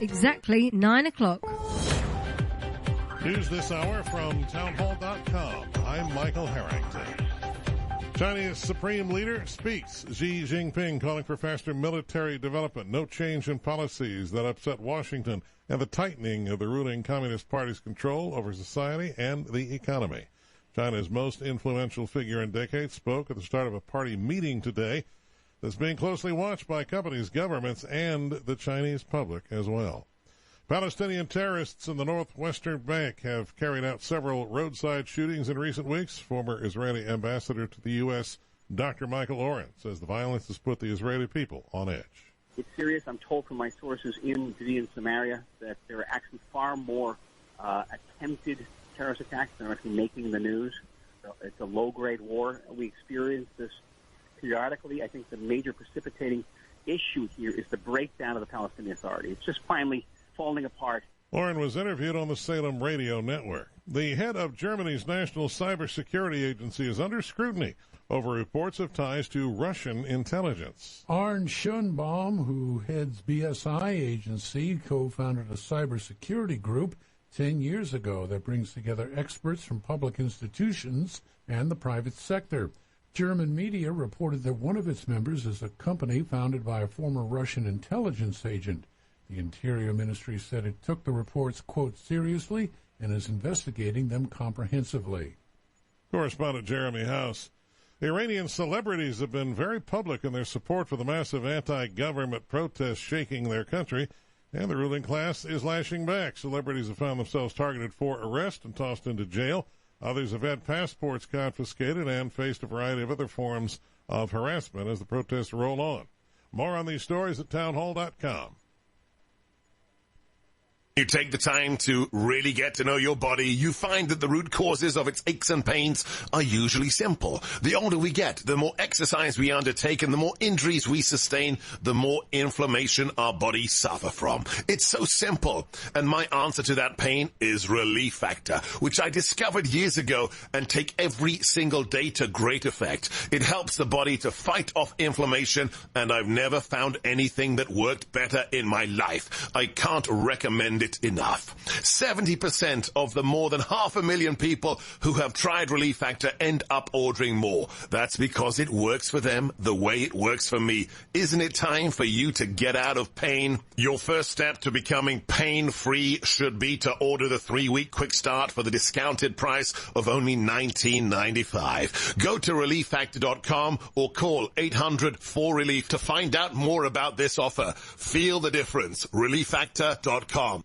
Exactly 9 o'clock. News this hour from townhall.com. I'm Michael Harrington. Chinese Supreme Leader speaks. Xi Jinping calling for faster military development, no change in policies that upset Washington, and the tightening of the ruling Communist Party's control over society and the economy. China's most influential figure in decades spoke at the start of a party meeting today that's being closely watched by companies, governments, and the Chinese public as well. Palestinian terrorists in the northwestern bank have carried out several roadside shootings in recent weeks. Former Israeli ambassador to the U.S., Dr. Michael Oren, says the violence has put the Israeli people on edge. It's serious. I'm told from my sources in Judea and Samaria that there are actually far more attempted terrorist attacks than are actually making the news. So it's a low-grade war. We experience this periodically. I think the major precipitating issue here is the breakdown of the Palestinian Authority. It's just finally falling apart. Oren was interviewed on the Salem Radio Network. The head of Germany's National Cybersecurity Agency is under scrutiny over reports of ties to Russian intelligence. Arne Schoenbaum, who heads BSI agency, co-founded a cybersecurity group 10 years ago that brings together experts from public institutions and the private sector. German media reported that one of its members is a company founded by a former Russian intelligence agent. The Interior Ministry said it took the reports, quote, seriously and is investigating them comprehensively. Correspondent Jeremy House. Iranian celebrities have been very public in their support for the massive anti-government protests shaking their country, and the ruling class is lashing back. Celebrities have found themselves targeted for arrest and tossed into jail. Others have had passports confiscated and faced a variety of other forms of harassment as the protests roll on. More on these stories at townhall.com. You take the time to really get to know your body, you find that the root causes of its aches and pains are usually simple. The older we get, the more exercise we undertake, and the more injuries we sustain, the more inflammation our bodies suffer from. It's so simple. And my answer to that pain is Relief Factor, which I discovered years ago and take every single day to great effect. It helps the body to fight off inflammation, and I've never found anything that worked better in my life. I can't recommend it enough. 70% of the more than 500,000 people who have tried Relief Factor end up ordering more. That's because it works for them the way it works for me. Isn't it time for you to get out of pain? Your first step to becoming pain-free should be to order the 3-week quick start for the discounted price of only $19.95. Go to ReliefFactor.com or call 800-4RELIEF to find out more about this offer. Feel the difference. ReliefFactor.com.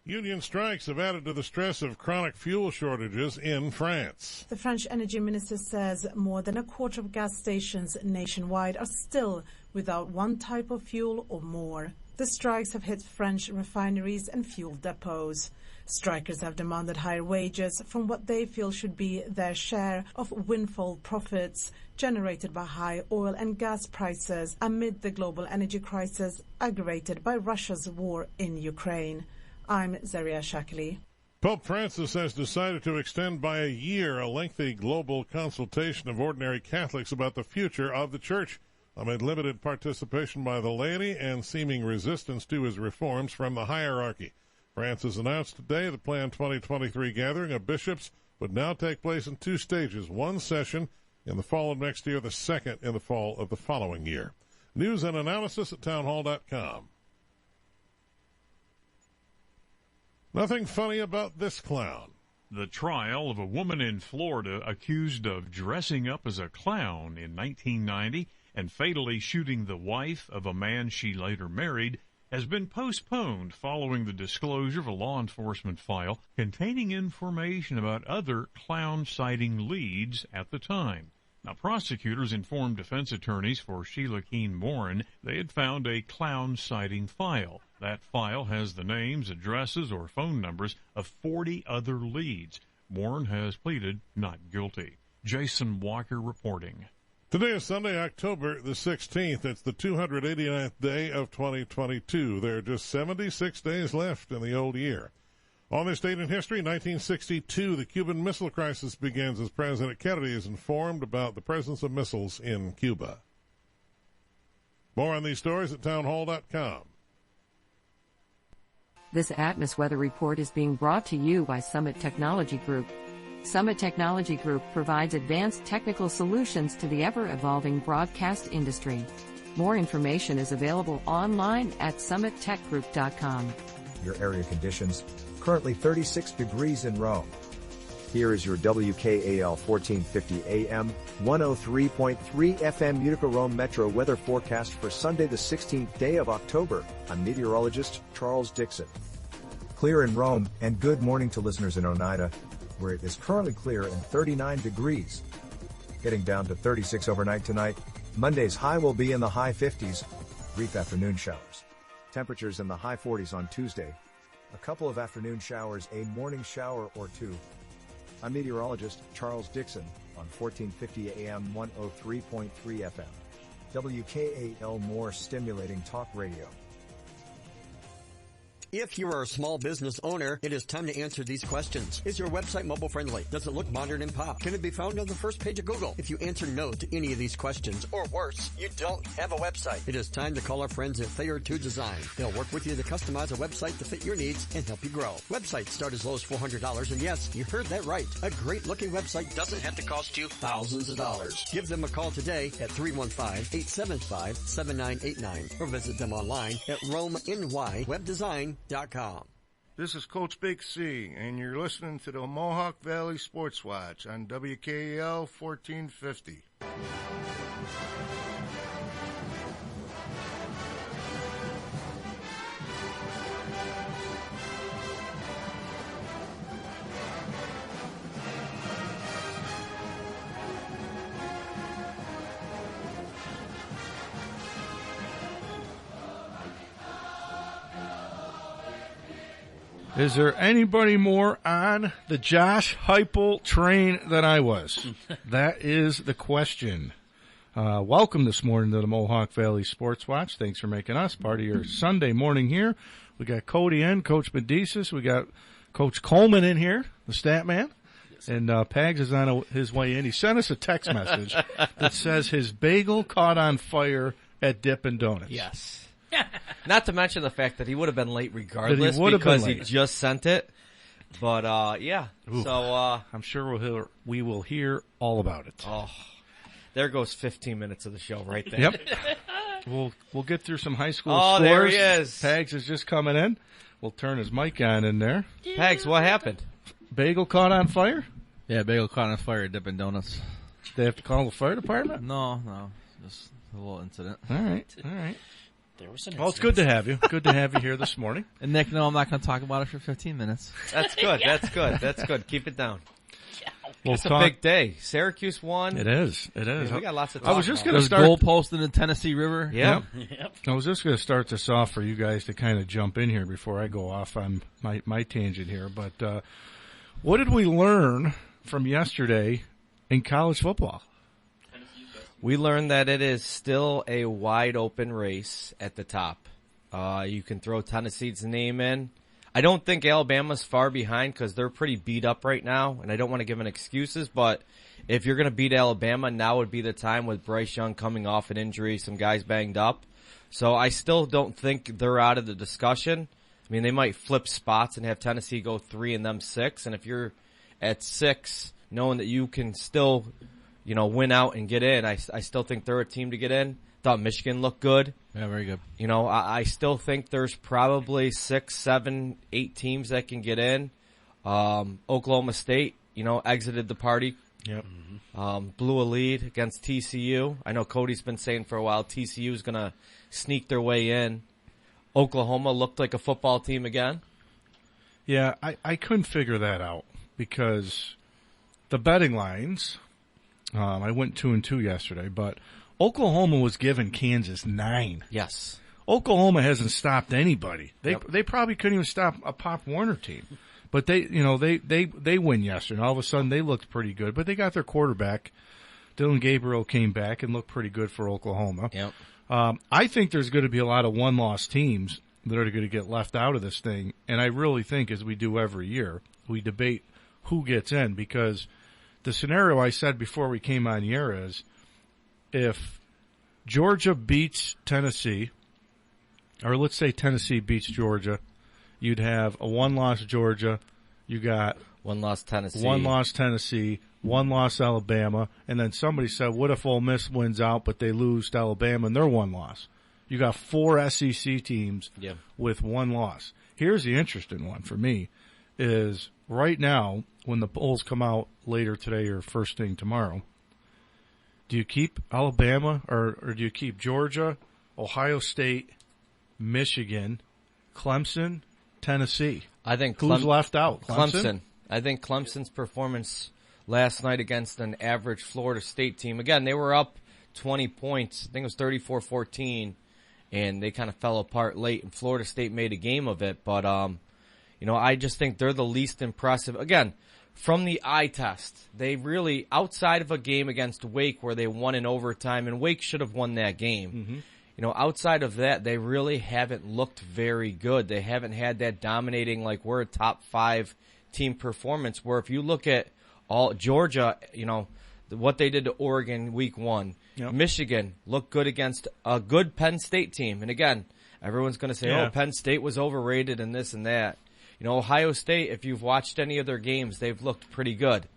Union strikes have added to the stress of chronic fuel shortages in France. The French energy minister says more than a quarter of gas stations nationwide are still without one type of fuel or more. The strikes have hit French refineries and fuel depots. Strikers have demanded higher wages from what they feel should be their share of windfall profits generated by high oil and gas prices amid the global energy crisis aggravated by Russia's war in Ukraine. I'm Zaria Shakili. Pope Francis has decided to extend by a year a lengthy global consultation of ordinary Catholics about the future of the Church amid limited participation by the laity and seeming resistance to his reforms from the hierarchy. Francis announced today the planned 2023 gathering of bishops would now take place in 2 stages, one session in the fall of next year, the second in the fall of the following year. News and analysis at townhall.com. Nothing funny about this clown. The trial of a woman in Florida accused of dressing up as a clown in 1990 and fatally shooting the wife of a man she later married has been postponed following the disclosure of a law enforcement file containing information about other clown sighting leads at the time. Now, prosecutors informed defense attorneys for Sheila Keene Morin they had found a clown sighting file. That file has the names, addresses, or phone numbers of 40 other leads. Morin has pleaded not guilty. Jason Walker reporting. Today is Sunday, October the 16th. It's the 289th day of 2022. There are just 76 days left in the old year. On this date in history, 1962, the Cuban Missile Crisis begins as President Kennedy is informed about the presence of missiles in Cuba. More on these stories at townhall.com. This Atmos Weather Report is being brought to you by Summit Technology Group. Summit Technology Group provides advanced technical solutions to the ever-evolving broadcast industry. More information is available online at summittechgroup.com. Your area conditions, currently 36 degrees in Rome. Here is your WKAL 1450 AM, 103.3 FM Utica Rome Metro weather forecast for Sunday the 16th day of October. I'm meteorologist Charles Dixon. Clear in Rome, and good morning to listeners in Oneida, where it is currently clear and 39 degrees. Getting down to 36 overnight tonight. Monday's high will be in the high 50s. Brief afternoon showers. Temperatures in the high 40s on Tuesday. A couple of afternoon showers, a morning shower or two. I'm meteorologist Charles Dixon on 1450 AM 103.3 FM. WKAL, more stimulating talk radio. If you are a small business owner, it is time to answer these questions. Is your website mobile friendly? Does it look modern and pop? Can it be found on the first page of Google? If you answer no to any of these questions, or worse, you don't have a website, it is time to call our friends at Thayer 2 Design. They'll work with you to customize a website to fit your needs and help you grow. Websites start as low as $400, and yes, you heard that right. A great looking website doesn't have to cost you thousands of dollars. Give them a call today at 315-875-7989 or visit them online at RomeNYWebDesign.com. This is Coach Big C, and you're listening to the Mohawk Valley Sportswatch on WKAL 1450. Is there anybody more on the Josh Heupel train than I was? That is the question. Welcome this morning to the Mohawk Valley Sports Watch. Thanks for making us part of your Sunday morning here. We got Cody in, Coach Medicis. We got Coach Coleman in here, the stat man. And Pags is on his way in. He sent us a text message that says his bagel caught on fire at Dippin' Donuts. Yes. Not to mention the fact that he would have been late regardless because he just sent it. But, yeah. Ooh, so I'm sure we will hear all about it. Oh, there goes 15 minutes of the show right there. Yep. We'll get through some high school scores. There he is. Pags is just coming in. We'll turn his mic on in there. Pags, what happened? Bagel caught on fire? Yeah, bagel caught on fire at Dippin' Donuts. They have to call the fire department? No. Just a little incident. All right. There was an Well, it's good to have you. Good to have you here this morning. And Nick, no, I'm not going to talk about it for 15 minutes. That's good. That's good. Keep it down. It's a talk. big day. Syracuse won. It is. I mean, we got lots to talk I was just about. going to start. Goalpost in the Tennessee River. Yep. I was just going to start this off for you guys to kind of jump in here before I go off on my tangent here. But what did we learn from yesterday in college football? We learned that it is still a wide open race at the top. You can throw Tennessee's name in. I don't think Alabama's far behind because they're pretty beat up right now, and I don't want to give them excuses, but if you're going to beat Alabama, now would be the time with Bryce Young coming off an injury, some guys banged up. So I still don't think they're out of the discussion. I mean, they might flip spots and have Tennessee go 3 and them 6, and if you're at 6, knowing that you can still, win out and get in, I still think they're a team to get in. Thought Michigan looked good. Yeah, very good. I still think there's probably 6, 7, 8 teams that can get in. Oklahoma State, exited the party. Yep. Blew a lead against TCU. I know Cody's been saying for a while TCU is going to sneak their way in. Oklahoma looked like a football team again. Yeah, I couldn't figure that out because the betting lines, I went 2-2 yesterday, but Oklahoma was giving Kansas 9. Yes. Oklahoma hasn't stopped anybody. They probably couldn't even stop a Pop Warner team. But they win yesterday. And all of a sudden they looked pretty good. But they got their quarterback. Dylan Gabriel came back and looked pretty good for Oklahoma. Yep. I think there's going to be a lot of one-loss teams that are going to get left out of this thing. And I really think, as we do every year, we debate who gets in, because the scenario I said before we came on the air is if Georgia beats Tennessee, or let's say Tennessee beats Georgia, you'd have a one-loss Georgia, you got one-loss Tennessee, one-loss Alabama, and then somebody said, what if Ole Miss wins out but they lose to Alabama and they're one loss? You got 4 SEC teams with one loss. Here's the interesting one for me is right now when the polls come out later today or first thing tomorrow, do you keep Alabama or do you keep Georgia, Ohio State, Michigan, Clemson, Tennessee? I think who's left out? Clemson. I think Clemson's performance last night against an average Florida State team. Again, they were up 20 points. I think it was 34-14, and they kind of fell apart late, and Florida State made a game of it. But, I just think they're the least impressive. Again, from the eye test, they really, outside of a game against Wake where they won in overtime, and Wake should have won that game. Mm-hmm. Outside of that, they really haven't looked very good. They haven't had that dominating, like, we're a top 5 team performance, where if you look at all Georgia, what they did to Oregon week 1. Yep. Michigan looked good against a good Penn State team. And again, everyone's going to say, Penn State was overrated and this and that. Ohio State, if you've watched any of their games, they've looked pretty good.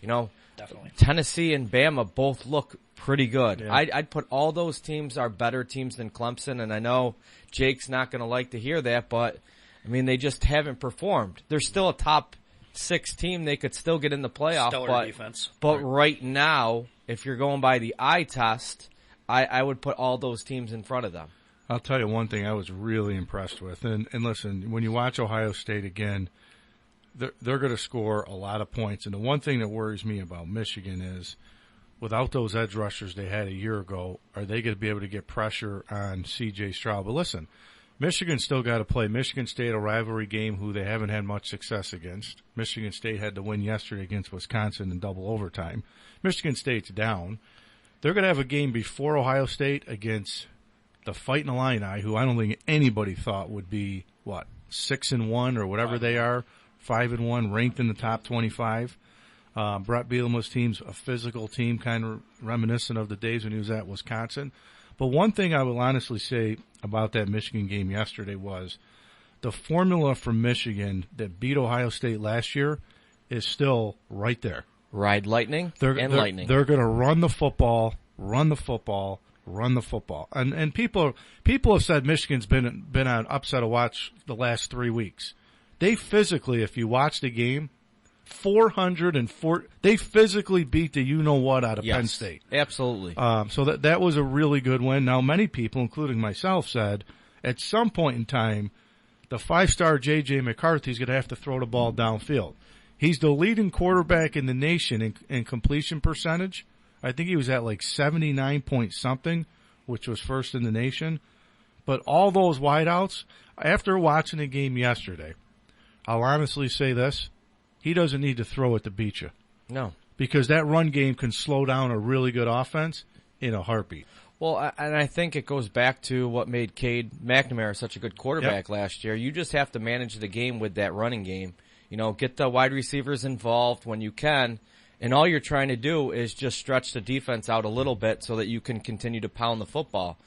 Yeah. Definitely. Tennessee and Bama both look pretty good. Yeah. I'd put all those teams are better teams than Clemson, and I know Jake's not going to like to hear that, but, they just haven't performed. They're still a top 6 team. They could still get in the playoff. Stellar defense. But right now, if you're going by the eye test, I would put all those teams in front of them. I'll tell you one thing I was really impressed with. And listen, when you watch Ohio State again, they're going to score a lot of points. And the one thing that worries me about Michigan is without those edge rushers they had a year ago, are they going to be able to get pressure on C.J. Stroud? But listen, Michigan still got to play Michigan State, a rivalry game who they haven't had much success against. Michigan State had to win yesterday against Wisconsin in double overtime. Michigan State's down. They're going to have a game before Ohio State against the Fighting Illini, who I don't think anybody thought would be, 6-1 or whatever they are, 5-1, ranked in the top 25. Brett Bielema's team's a physical team, kind of reminiscent of the days when he was at Wisconsin. But one thing I will honestly say about that Michigan game yesterday was the formula for Michigan that beat Ohio State last year is still right there. Ride lightning lightning. They're going to run the football. And people have said Michigan's been on upset of watch the last 3 weeks. They physically, if you watch the game, 404. They physically beat the you-know-what out of Penn State. Absolutely. So that was a really good win. Now, many people, including myself, said at some point in time, the 5-star J.J. McCarthy's going to have to throw the ball downfield. He's the leading quarterback in the nation in completion percentage. I think he was at 79 point something, which was first in the nation. But all those wideouts, after watching the game yesterday, I'll honestly say this. He doesn't need to throw it to beat you. No. Because that run game can slow down a really good offense in a heartbeat. Well, and I think it goes back to what made Cade McNamara such a good quarterback last year. You just have to manage the game with that running game. Get the wide receivers involved when you can. And all you're trying to do is just stretch the defense out a little bit so that you can continue to pound the football.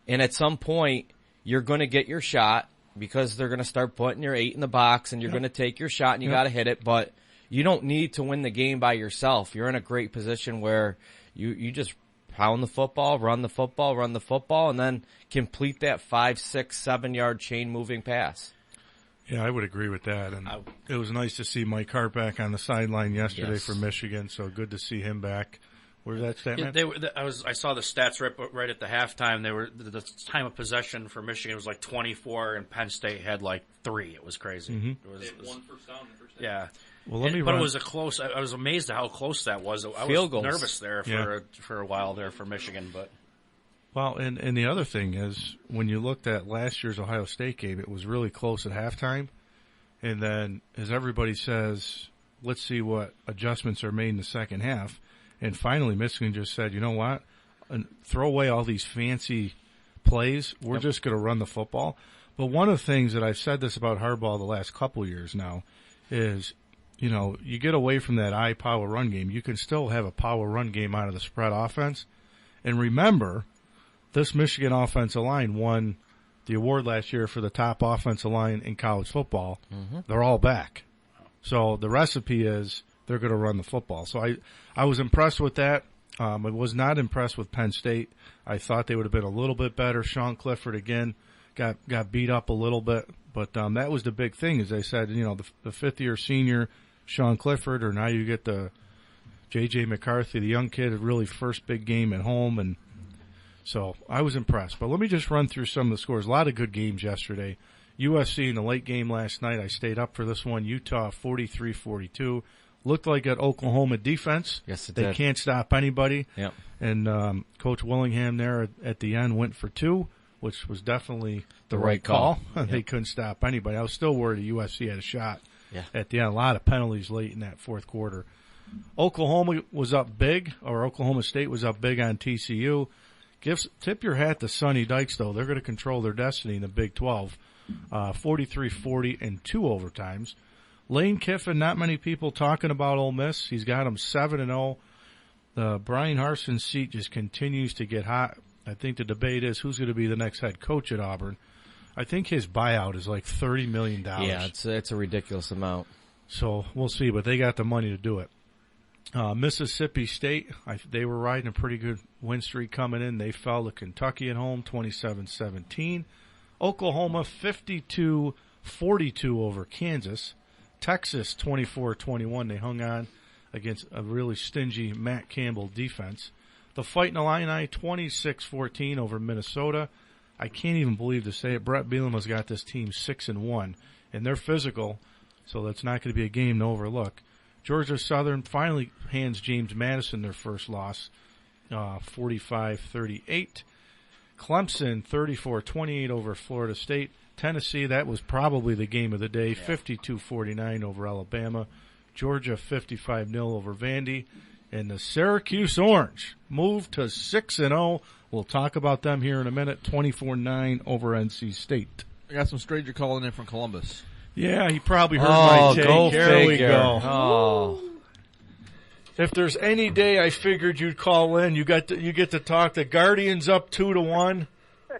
And at some point, you're going to get your shot because they're going to start putting your 8 in the box and you're going to take your shot and you got to hit it. But you don't need to win the game by yourself. You're in a great position where you just pound the football, run the football, and then complete that 5, 6, 7-yard chain moving pass. Yeah, I would agree with that. And it was nice to see Mike Hart back on the sideline yesterday for Michigan, so good to see him back. Where's that stat, man? I saw the stats right at the halftime. The time of possession for Michigan was 24, and Penn State had 3. It was crazy. Mm-hmm. They had 1 first down in the first half. Yeah. Well, but it was a close. I was amazed at how close that was. I was nervous there for a while there for Michigan, but. Well, and the other thing is, when you looked at last year's Ohio State game, it was really close at halftime. And then, as everybody says, let's see what adjustments are made in the second half. And finally, Michigan just said, you know what? Throw away all these fancy plays. We're just going to run the football. But one of the things that I've said this about Harbaugh the last couple of years now is, you get away from that eye-power run game. You can still have a power run game out of the spread offense. And remember, this Michigan offensive line won the award last year for the top offensive line in college football. They're all back. So the recipe is they're going to run the football. So I was impressed with that. I was not impressed with Penn State. I thought they would have been a little bit better. Sean Clifford, again, got beat up a little bit. But that was the big thing, as they said, the fifth-year senior, Sean Clifford, or now you get the J.J. McCarthy, the young kid, really first big game at home. And so I was impressed. But let me just run through some of the scores. A lot of good games yesterday. USC in the late game last night, I stayed up for this one. Utah 43-42. Looked like an Oklahoma defense. Yes, it did. They can't stop anybody. Yep. And Coach Willingham there at the end went for 2, which was definitely the right call. They Yep. couldn't stop anybody. I was still worried USC had a shot Yeah. at the end. A lot of penalties late in that fourth quarter. Oklahoma was up big, or Oklahoma State was up big on TCU. Tip your hat to Sonny Dykes, though. They're going to control their destiny in the Big 12. 43-40 and 2 overtimes. Lane Kiffin, not many people talking about Ole Miss. He's got them 7-0. The Brian Harsin seat just continues to get hot. I think the debate is who's going to be the next head coach at Auburn. I think his buyout is like $30 million. Yeah, it's a ridiculous amount. So we'll see, but they got the money to do it. Mississippi State, they were riding a pretty good win streak coming in. They fell to Kentucky at home, 27-17. Oklahoma 52-42 over Kansas. Texas 24-21. They hung on against a really stingy Matt Campbell defense. The Fighting Illini 26-14 over Minnesota. I can't even believe to say it. Brett Bielema's got this team 6-1, and they're physical, so that's not going to be a game to overlook. Georgia Southern finally hands James Madison their first loss, 45-38. Clemson 34-28 over Florida State. Tennessee, that was probably the game of the day, 52-49 over Alabama. Georgia 55-0 over Vandy. And the Syracuse Orange moved to 6-0. We'll talk about them here in a minute. 24-9 over NC State. I got some stranger calling in from Columbus. Yeah, he probably heard my take. Go there figure. we go. Oh. If there's any day I figured you'd call in, you get to talk. The Guardians up 2-1.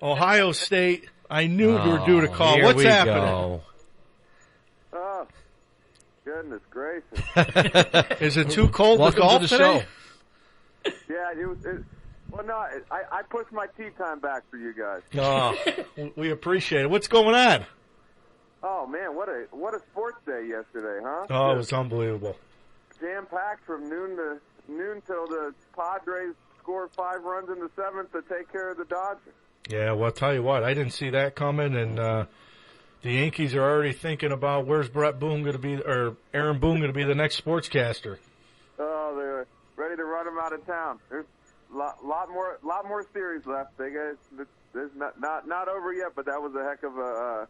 Ohio State. I knew you were due to call. Here What's we happening? Go. Oh, goodness gracious! Is it too cold to Welcome golf to the today? Yeah, well, no, I pushed my tea time back for you guys. Oh, we appreciate it. What's going on? Oh man, what a sports day yesterday, huh? Oh, it was unbelievable. Jam packed from noon till the Padres scored 5 runs in the 7th to take care of the Dodgers. Yeah, well, I'll tell you what, I didn't see that coming, and the Yankees are already thinking about where's Brett Boone going to be, or Aaron Boone going to be the next sportscaster. Oh, they're ready to run him out of town. There's a lot more series left. There's not over yet, but that was a heck of a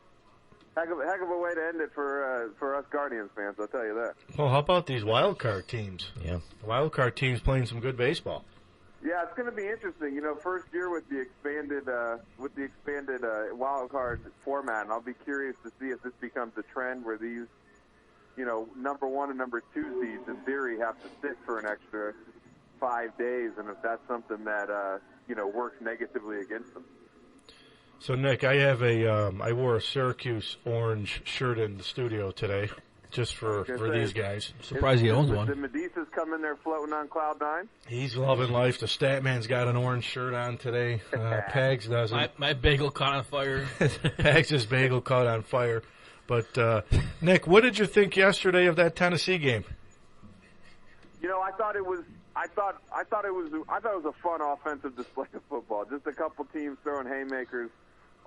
way to end it for us Guardians fans. I'll tell you that. Well, how about these wild card teams? Yeah, the wild card teams playing some good baseball. Yeah, it's going to be interesting. First year with the expanded wild card format, and I'll be curious to see if this becomes a trend where these, number 1 and number 2 seeds in theory have to sit for an extra 5 days, and if that's something that works negatively against them. So Nick, I wore a Syracuse orange shirt in the studio today, just for these guys. Surprised he owns one. Did Medicis come in there floating on cloud 9? He's loving life. The Statman's got an orange shirt on today. Pags doesn't. My bagel caught on fire. Pags' bagel caught on fire. But Nick, what did you think yesterday of that Tennessee game? I thought it was a fun offensive display of football. Just a couple teams throwing haymakers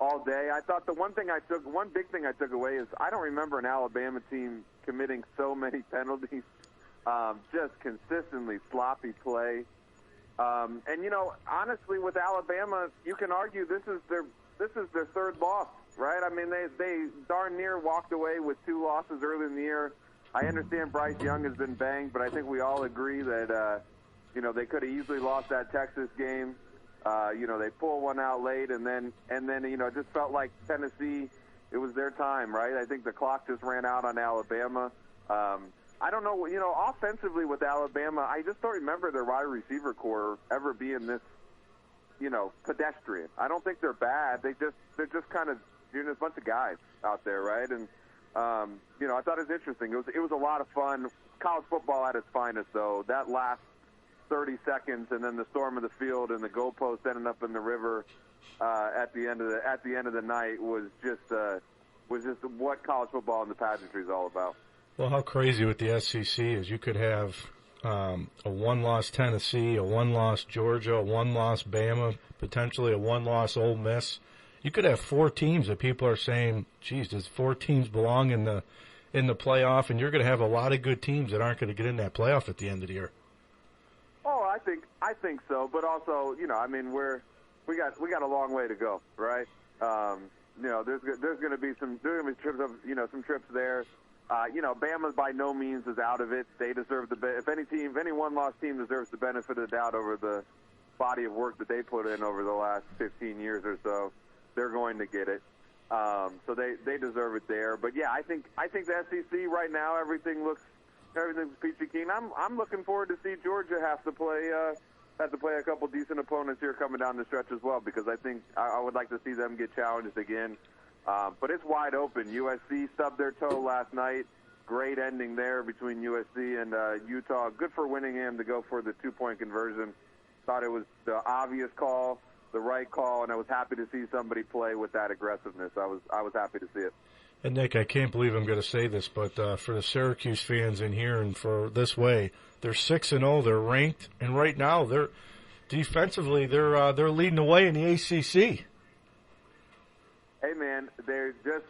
all day. I thought one big thing I took away is I don't remember an Alabama team committing so many penalties. Just consistently sloppy play. And honestly, with Alabama, you can argue this is their third loss, right? I mean, they darn near walked away with 2 losses early in the year. I understand Bryce Young has been banged, but I think we all agree that they could have easily lost that Texas game. They pull one out late, and then it just felt like Tennessee, it was their time, right? I think the clock just ran out on Alabama. I don't know, offensively with Alabama, I just don't remember their wide receiver core ever being this pedestrian. I don't think they're bad. They're just kind of a bunch of guys out there, right? And I thought it was interesting. It was a lot of fun. College football at its finest, though. That last 30 seconds, and then the storm of the field and the goalpost ending up in the river at the end of the night was just what college football and the pageantry is all about. Well, how crazy with the SEC is you could have a one-loss Tennessee, a one-loss Georgia, a one-loss Bama, potentially a one-loss Ole Miss. You could have 4 teams that people are saying, geez, does 4 teams belong in the playoff? And you're going to have a lot of good teams that aren't going to get in that playoff at the end of the year. Oh, I think so, but also, we got a long way to go, right? There's going to be some trips of, some trips there. Bama by no means is out of it. They deserve if any one-loss team deserves the benefit of the doubt over the body of work that they put in over the last 15 years or so, they're going to get it. So they deserve it there. But yeah, I think the SEC right now everything's peachy keen. I'm looking forward to see Georgia have to play a couple decent opponents here coming down the stretch as well, because I think I would like to see them get challenged again. But it's wide open. USC stubbed their toe last night. Great ending there between USC and Utah. Good for Winningham to go for the 2-point conversion. Thought it was the obvious call, the right call, and I was happy to see somebody play with that aggressiveness. I was happy to see it. And Nick, I can't believe I'm going to say this, but for the Syracuse fans in here and for this way, they're 6-0. They're ranked, and right now they're defensively they're leading the way in the ACC. Hey man, they're just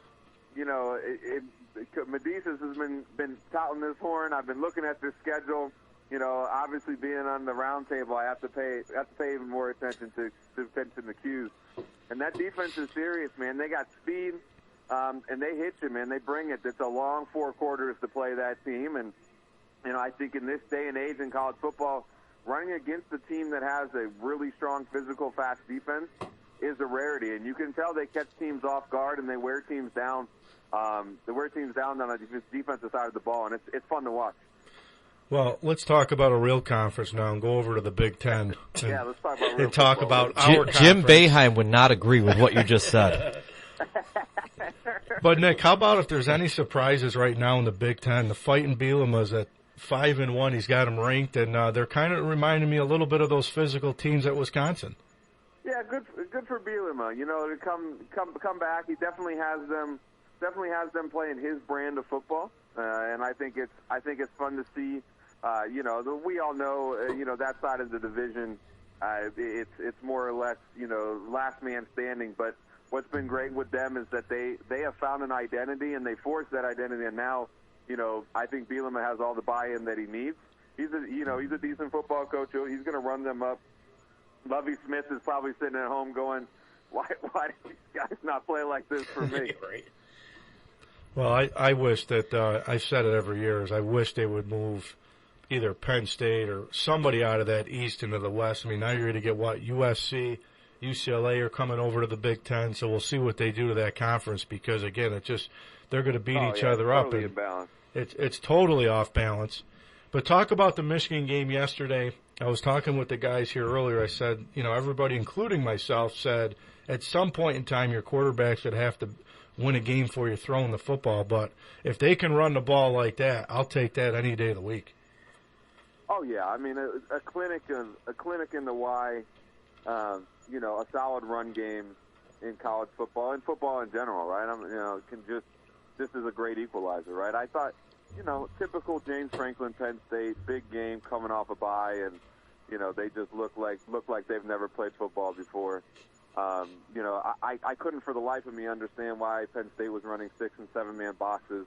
Medicis has been touting this horn. I've been looking at their schedule. Obviously being on the round table, I have to pay even more attention to the cues. And that defense is serious, man. They got speed, and they hit you, man. They bring it. It's a long 4 quarters to play that team, and I think in this day and age in college football, running against a team that has a really strong physical, fast defense is a rarity, and you can tell they catch teams off guard and they wear teams down. They wear teams down on the defensive side of the ball, and it's fun to watch. Well, let's talk about a real conference now and go over to the Big Ten. Yeah, let's talk about real and talk football. about our Jim conference. Boeheim would not agree with what you just said. But Nick, how about if there's any surprises right now in the Big Ten? The Fighting Bielema's at 5-1. He's got them ranked, and they're kind of reminding me a little bit of those physical teams at Wisconsin. Yeah, good for Bielema. To come back. He definitely has them playing his brand of football, and I think it's fun to see. We all know that side of the division. It's more or less last man standing. But what's been great with them is that they have found an identity and they forced that identity, and now I think Bielema has all the buy-in that he needs. He's a decent football coach. He's going to run them up. Lovie Smith is probably sitting at home going, why do these guys not play like this for me? Right. Well, I wish that I've said it every year. Is I wish they would move either Penn State or somebody out of that East into the West. I mean, now you're going to get USC, UCLA are coming over to the Big Ten, so we'll see what they do to that conference because again, they're going to beat each other up. Totally imbalanced. It's totally off balance. But talk about the Michigan game yesterday. I was talking with the guys here earlier. I said, everybody, including myself, said at some point in time your quarterback should have to win a game for you throwing the football. But if they can run the ball like that, I'll take that any day of the week. Oh yeah, I mean a clinic in the why, a solid run game in college football and football in general, right? This is a great equalizer, right? I thought, typical James Franklin, Penn State, big game coming off a bye, and they just look like they've never played football before. I couldn't for the life of me understand why Penn State was running 6- and 7-man boxes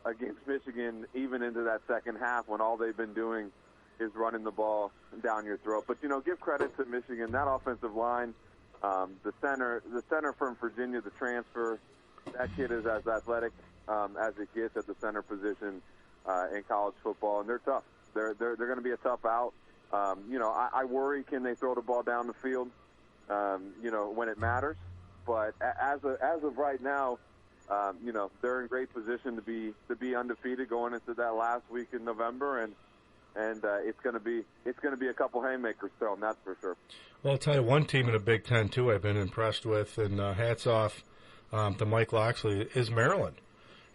against Michigan, even into that second half when all they've been doing is running the ball down your throat. But give credit to Michigan, that offensive line, the center from Virginia, the transfer, that kid is as athletic as it gets at the center position in college football, and they're tough. They're going to be a tough out. I worry, can they throw the ball down the field, when it matters? But as of right now, they're in great position to be undefeated going into that last week in November, and and it's going to be a couple haymakers thrown, that's for sure. Well, I'll tell you one team in the Big Ten too I've been impressed with, and hats off to Mike Loxley, is Maryland.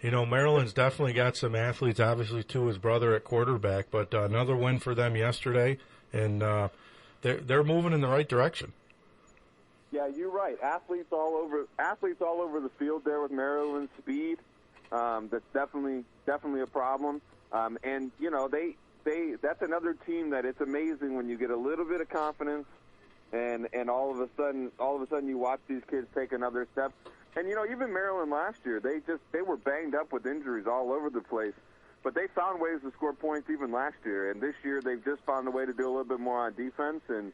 You know, Maryland's definitely got some athletes, obviously, to his brother at quarterback, but another win for them yesterday, and they're moving in the right direction. Yeah, you're right. Athletes all over the field there with Maryland's speed. That's definitely a problem. And you know, that's another team that it's amazing when you get a little bit of confidence, and all of a sudden you watch these kids take another step. And you know, even Maryland last year, they were banged up with injuries all over the place, but they found ways to score points even last year. And this year, they've just found a way to do a little bit more on defense. And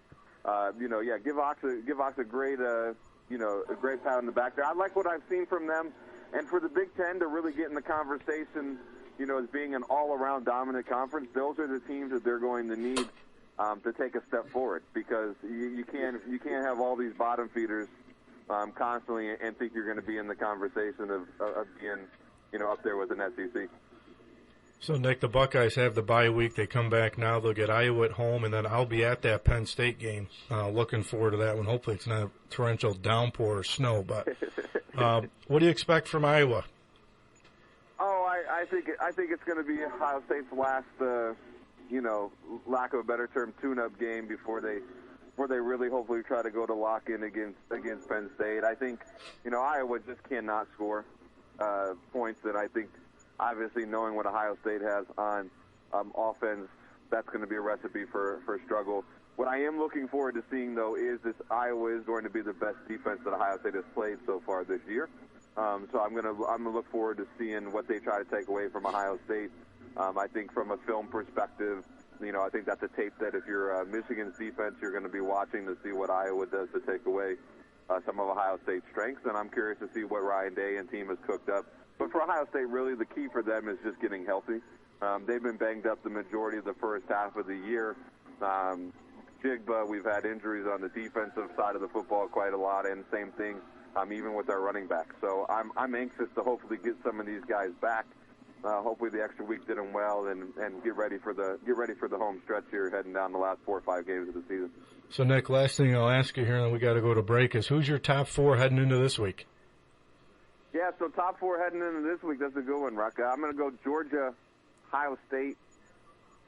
give Ox a great a great pat on the back there. I like what I've seen from them, and for the Big Ten to really get in the conversation, you know, as being an all-around dominant conference. Those are the teams that they're going to need to take a step forward, because you can't have all these bottom feeders constantly and think you're going to be in the conversation of being, you know, up there with an SEC. So, Nick, the Buckeyes have the bye week. They come back now. They'll get Iowa at home, and then I'll be at that Penn State game. Looking forward to that one. Hopefully it's not a torrential downpour or snow. But what do you expect from Iowa? Oh, I think it's going to be Ohio State's last, lack of a better term, tune-up game before they really hopefully try to go to lock-in against Penn State. I think, you know, Iowa just cannot score points that I think, obviously knowing what Ohio State has on offense, that's going to be a recipe for struggle. What I am looking forward to seeing, though, is this Iowa is going to be the best defense that Ohio State has played so far this year. So I'm gonna look forward to seeing what they try to take away from Ohio State. I think from a film perspective, you know, I think that's a tape that if you're Michigan's defense, you're going to be watching to see what Iowa does to take away some of Ohio State's strengths. And I'm curious to see what Ryan Day and team has cooked up. But for Ohio State, really the key for them is just getting healthy. They've been banged up the majority of the first half of the year. Jigba, we've had injuries on the defensive side of the football quite a lot, and same thing even with our running back. So I'm anxious to hopefully get some of these guys back. Hopefully the extra week did them well, and get ready for the home stretch here, heading down the last 4 or 5 games of the season. So, Nick, last thing I'll ask you here, and then we got to go to break, is who's your top 4 heading into this week? Yeah, so top 4 heading into this week, that's a good one, Ruck. I'm going to go Georgia, Ohio State,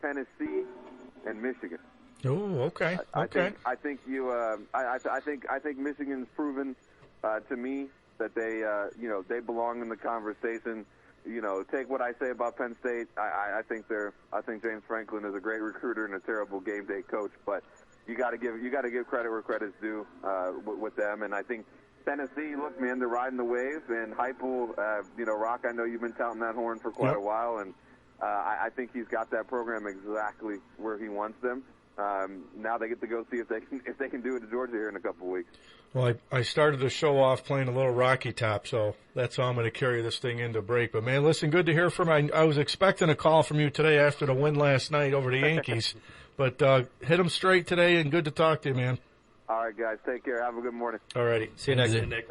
Tennessee, and Michigan. Oh, okay. I think Michigan's proven to me that they belong in the conversation. You know, take what I say about Penn State. I think James Franklin is a great recruiter and a terrible game day coach, but you got to give credit where credit's due with them. And I think Tennessee, look, man, they're riding the wave. And Heupel, Rock, I know you've been touting that horn for quite a while, and I think he's got that program exactly where he wants them. Now they get to go see if they can do it to Georgia here in a couple of weeks. Well, I started the show off playing a little Rocky Top, so that's how I'm going to carry this thing into break. But, man, listen, good to hear from you. I was expecting a call from you today after the win last night over the Yankees. But hit them straight today, and good to talk to you, man. All right, guys. Take care. Have a good morning. All righty. See you next week, Nick.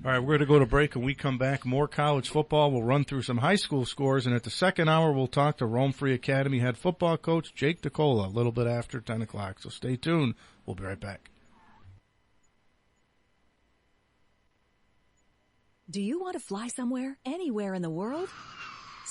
All right, we're going to go to break, and we come back. More college football. We'll run through some high school scores, and at the second hour, we'll talk to Rome Free Academy head football coach Jake DeCola a little bit after 10 o'clock. So stay tuned. We'll be right back. Do you want to fly somewhere, anywhere in the world?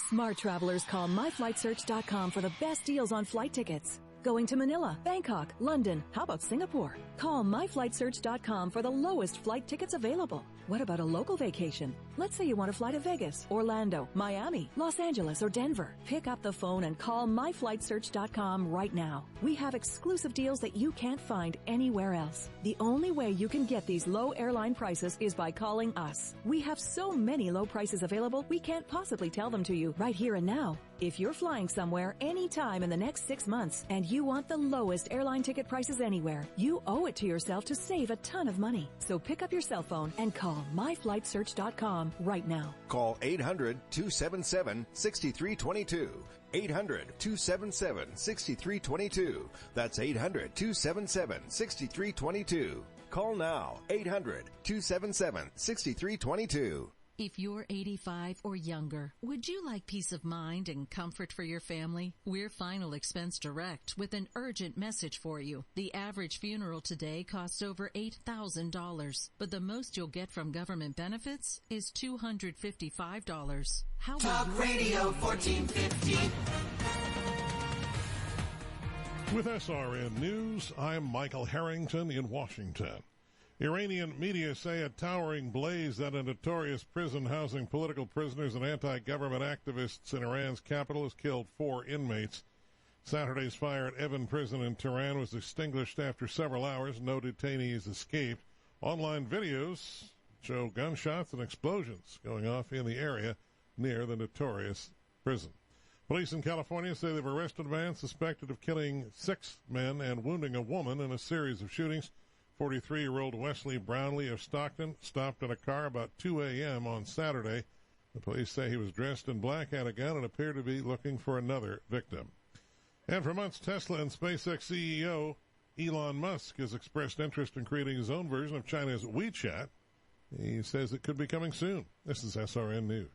Smart travelers call myflightsearch.com for the best deals on flight tickets. Going to Manila, Bangkok, London, how about Singapore? Call myflightsearch.com for the lowest flight tickets available. What about a local vacation? Let's say you want to fly to Vegas, Orlando, Miami, Los Angeles, or Denver. Pick up the phone and call myflightsearch.com right now. We have exclusive deals that you can't find anywhere else. The only way you can get these low airline prices is by calling us. We have so many low prices available, we can't possibly tell them to you right here and now. If you're flying somewhere anytime in the next 6 months and you want the lowest airline ticket prices anywhere, you owe it to yourself to save a ton of money. So pick up your cell phone and call myflightsearch.com right now. Call 800-277-6322. 800-277-6322. That's 800-277-6322. Call now. 800-277-6322. If you're 85 or younger, would you like peace of mind and comfort for your family? We're Final Expense Direct with an urgent message for you. The average funeral today costs over $8,000, but the most you'll get from government benefits is $255. How Talk Radio 1450. With SRN News, I'm Michael Harrington in Washington. Iranian media say a towering blaze at a notorious prison housing political prisoners and anti-government activists in Iran's capital has killed 4 inmates. Saturday's fire at Evin Prison in Tehran was extinguished after several hours. No detainees escaped. Online videos show gunshots and explosions going off in the area near the notorious prison. Police in California say they've arrested a man suspected of killing 6 men and wounding a woman in a series of shootings. 43-year-old Wesley Brownlee of Stockton stopped in a car about 2 a.m. on Saturday. The police say he was dressed in black, had a gun, and appeared to be looking for another victim. And for months, Tesla and SpaceX CEO Elon Musk has expressed interest in creating his own version of China's WeChat. He says it could be coming soon. This is SRN News.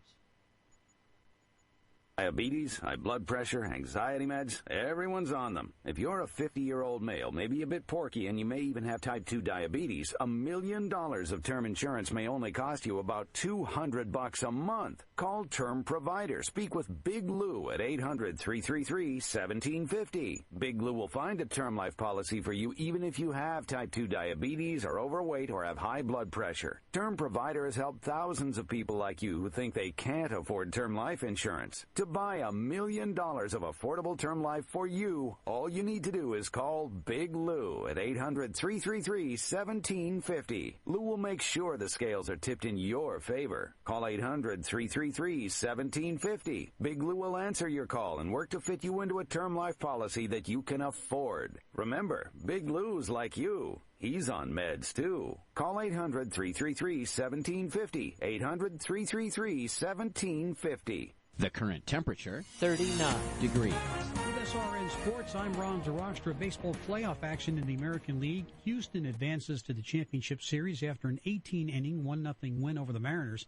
Diabetes, high blood pressure, anxiety meds, everyone's on them. If you're a 50-year-old male, maybe a bit porky, and you may even have type 2 diabetes, $1 million of term insurance may only cost you about $200 a month. Call Term Provider. Speak with Big Lou at 800-333-1750. Big Lou will find a term life policy for you even if you have type 2 diabetes, are overweight, or have high blood pressure. Term Provider has helped thousands of people like you who think they can't afford term life insurance. To buy $1 million of affordable term life for you, all you need to do is call Big Lou at 800-333-1750. Lou will make sure the scales are tipped in your favor. Call 800-333-1750. Big Lou will answer your call and work to fit you into a term life policy that you can afford. Remember, Big Lou's like you. He's on meds, too. Call 800-333-1750. 800-333-1750. The current temperature, 39 degrees. With SRN Sports, I'm Ron Zarostra. Baseball playoff action in the American League. Houston advances to the championship series after an 18-inning, 1-0 win over the Mariners.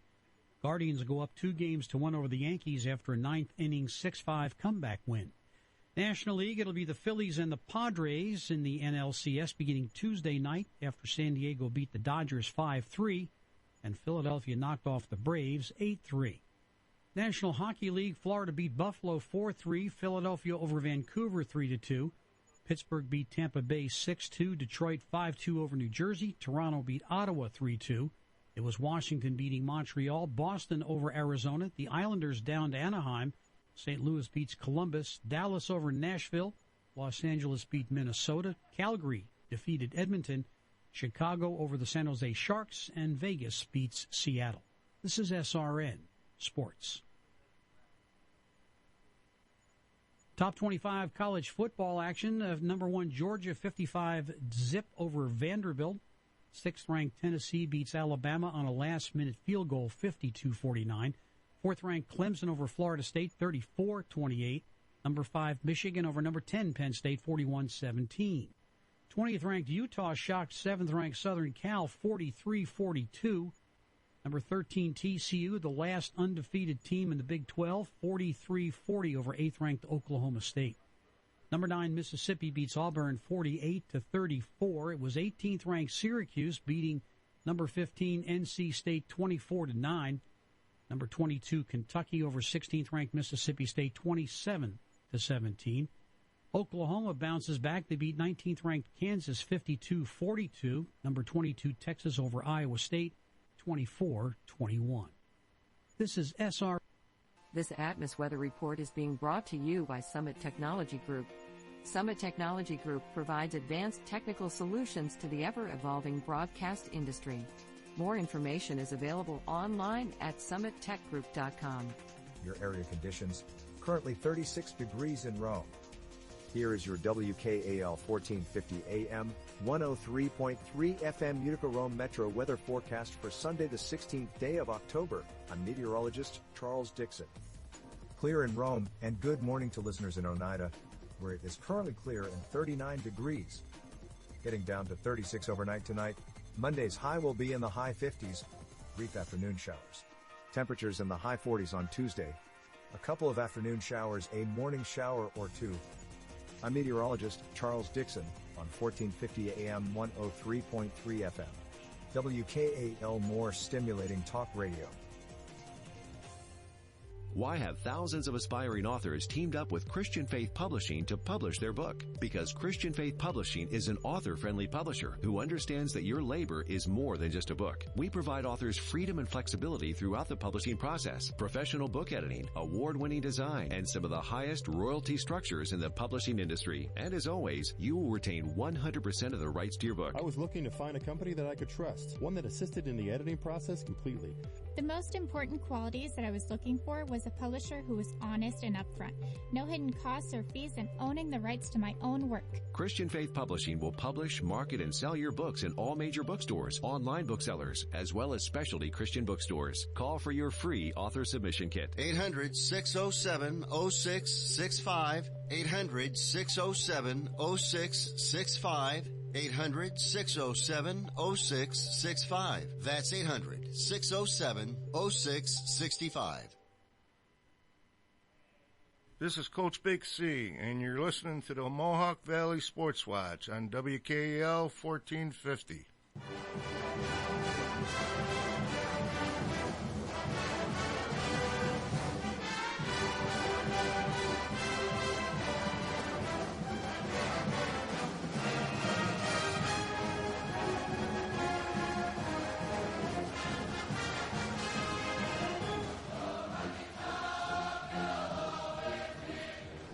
Guardians go up 2-1 over the Yankees after a 9th-inning, 6-5 comeback win. National League, it'll be the Phillies and the Padres in the NLCS beginning Tuesday night after San Diego beat the Dodgers 5-3 and Philadelphia knocked off the Braves 8-3. National Hockey League, Florida beat Buffalo 4-3, Philadelphia over Vancouver 3-2, Pittsburgh beat Tampa Bay 6-2, Detroit 5-2 over New Jersey, Toronto beat Ottawa 3-2. It was Washington beating Montreal, Boston over Arizona, the Islanders down to Anaheim, St. Louis beats Columbus, Dallas over Nashville, Los Angeles beat Minnesota, Calgary defeated Edmonton, Chicago over the San Jose Sharks, and Vegas beats Seattle. This is SRN Sports. Top 25 college football action. Number 1 Georgia 55-zip over Vanderbilt. 6th-ranked Tennessee beats Alabama on a last-minute field goal 52-49. 4th-ranked Clemson over Florida State 34-28. Number 5 Michigan over number 10 Penn State 41-17. 20th-ranked Utah shocked 7th-ranked Southern Cal 43-42. Number 13, TCU, the last undefeated team in the Big 12, 43-40 over 8th-ranked Oklahoma State. Number 9, Mississippi beats Auburn 48-34. It was 18th-ranked Syracuse beating number 15, NC State 24-9. Number 22, Kentucky over 16th-ranked Mississippi State 27-17. Oklahoma bounces back. They beat 19th-ranked Kansas 52-42. Number 22, Texas over Iowa State 24-21. This is SR. This Atmos weather report is being brought to you by Summit Technology Group. Summit Technology Group provides advanced technical solutions to the ever-evolving broadcast industry. More information is available online at summittechgroup.com. Your area conditions, currently 36 degrees in Rome. Here is your WKAL 1450 AM, 103.3 FM Utica Rome Metro weather forecast for Sunday the 16th day of October. I'm meteorologist Charles Dixon. Clear in Rome, and good morning to listeners in Oneida, where it is currently clear and 39 degrees. Getting down to 36 overnight tonight. Monday's high will be in the high 50s. Brief afternoon showers. Temperatures in the high 40s on Tuesday. A couple of afternoon showers, a morning shower or two. I'm meteorologist Charles Dixon on 1450 AM 103.3 FM. WKAL, more stimulating talk radio. Why have thousands of aspiring authors teamed up with Christian Faith Publishing to publish their book? Because Christian Faith Publishing is an author-friendly publisher who understands that your labor is more than just a book. We provide authors freedom and flexibility throughout the publishing process, professional book editing, award-winning design, and some of the highest royalty structures in the publishing industry. And as always, you will retain 100% of the rights to your book. I was looking to find a company that I could trust, one that assisted in the editing process completely. The most important qualities that I was looking for was a publisher who was honest and upfront, no hidden costs or fees, and owning the rights to my own work. Christian Faith Publishing will publish, market, and sell your books in all major bookstores, online booksellers, as well as specialty Christian bookstores. Call for your free author submission kit. 800-607-0665. 800-607-0665. 800-607-0665. That's 800-607-0665. This is Coach Big C, and you're listening to the Mohawk Valley Sportswatch on WKAL 1450.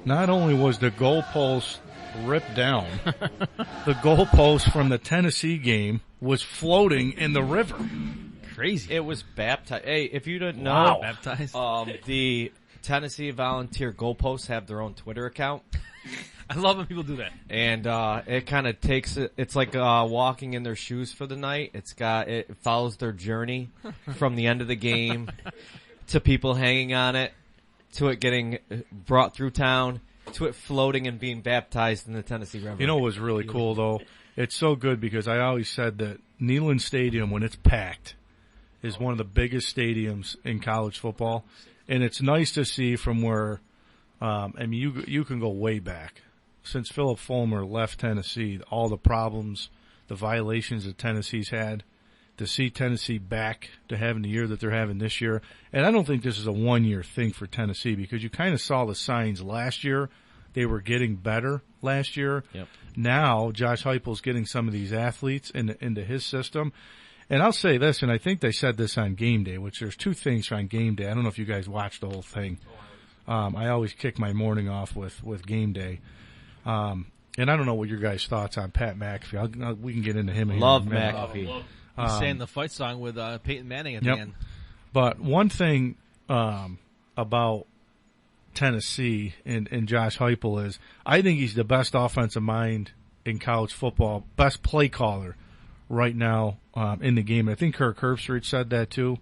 Not only was the goalpost ripped down, the goalpost from the Tennessee game was floating in the river. Crazy. It was baptized. Hey, if you didn't know, Baptized. The Tennessee Volunteer goalposts have their own Twitter account. I love when people do that. And it kind of takes it. It's like walking in their shoes for the night. It follows their journey from the end of the game to people hanging on it, to it getting brought through town, to it floating and being baptized in the Tennessee River. You know what was really cool, though? It's so good because I always said that Neyland Stadium, when it's packed, is one of the biggest stadiums in college football. And it's nice to see from where, you can go way back. Since Philip Fulmer left Tennessee, all the problems, the violations that Tennessee's had, to see Tennessee back to having the year that they're having this year. And I don't think this is a one-year thing for Tennessee because you kind of saw the signs last year. They were getting better last year. Yep. Now Josh Heupel's getting some of these athletes into his system. And I'll say this, and I think they said this on game day, which there's two things on game day. I don't know if you guys watched the whole thing. I always kick my morning off with game day. And I don't know what your guys' thoughts on Pat McAfee. We can get into him. Love McAfee. He sang the fight song with Peyton Manning at the end. But one thing about Tennessee and Josh Heupel is I think he's the best offensive mind in college football, best play caller right now in the game. I think Kirk Herbstreit said that too.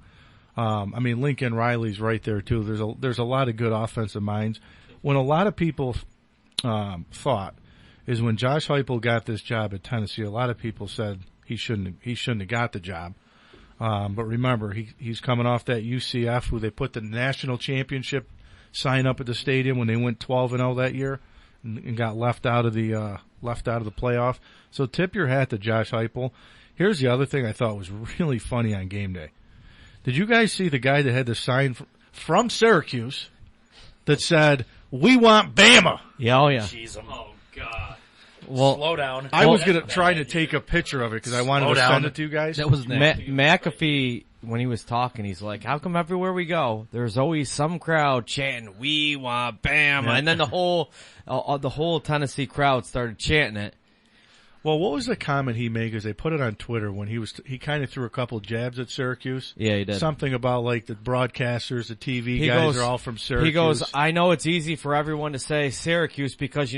Lincoln Riley's right there too. There's a lot of good offensive minds. When a lot of people thought is when Josh Heupel got this job at Tennessee, a lot of people said he shouldn't have got the job. But remember, he's coming off that UCF, who they put the national championship sign up at the stadium when they went 12-0 that year and got left out of the playoff. So tip your hat to Josh Heupel. Here's the other thing I thought was really funny on game day. Did you guys see the guy that had the sign from Syracuse that said, "We want Bama"? Yeah, oh yeah. Jeez, oh God. Well, slow down. I was going to try to take a picture of it because I wanted to send it to you guys. That was McAfee, when he was talking, he's like, how come everywhere we go, there's always some crowd chanting, "We want Bama." Yeah. And then the whole Tennessee crowd started chanting it. Well, what was the comment he made? Because they put it on Twitter when he kind of threw a couple jabs at Syracuse. Yeah, he did. Something about like the broadcasters, the TV guys are all from Syracuse. He goes, I know it's easy for everyone to say Syracuse because,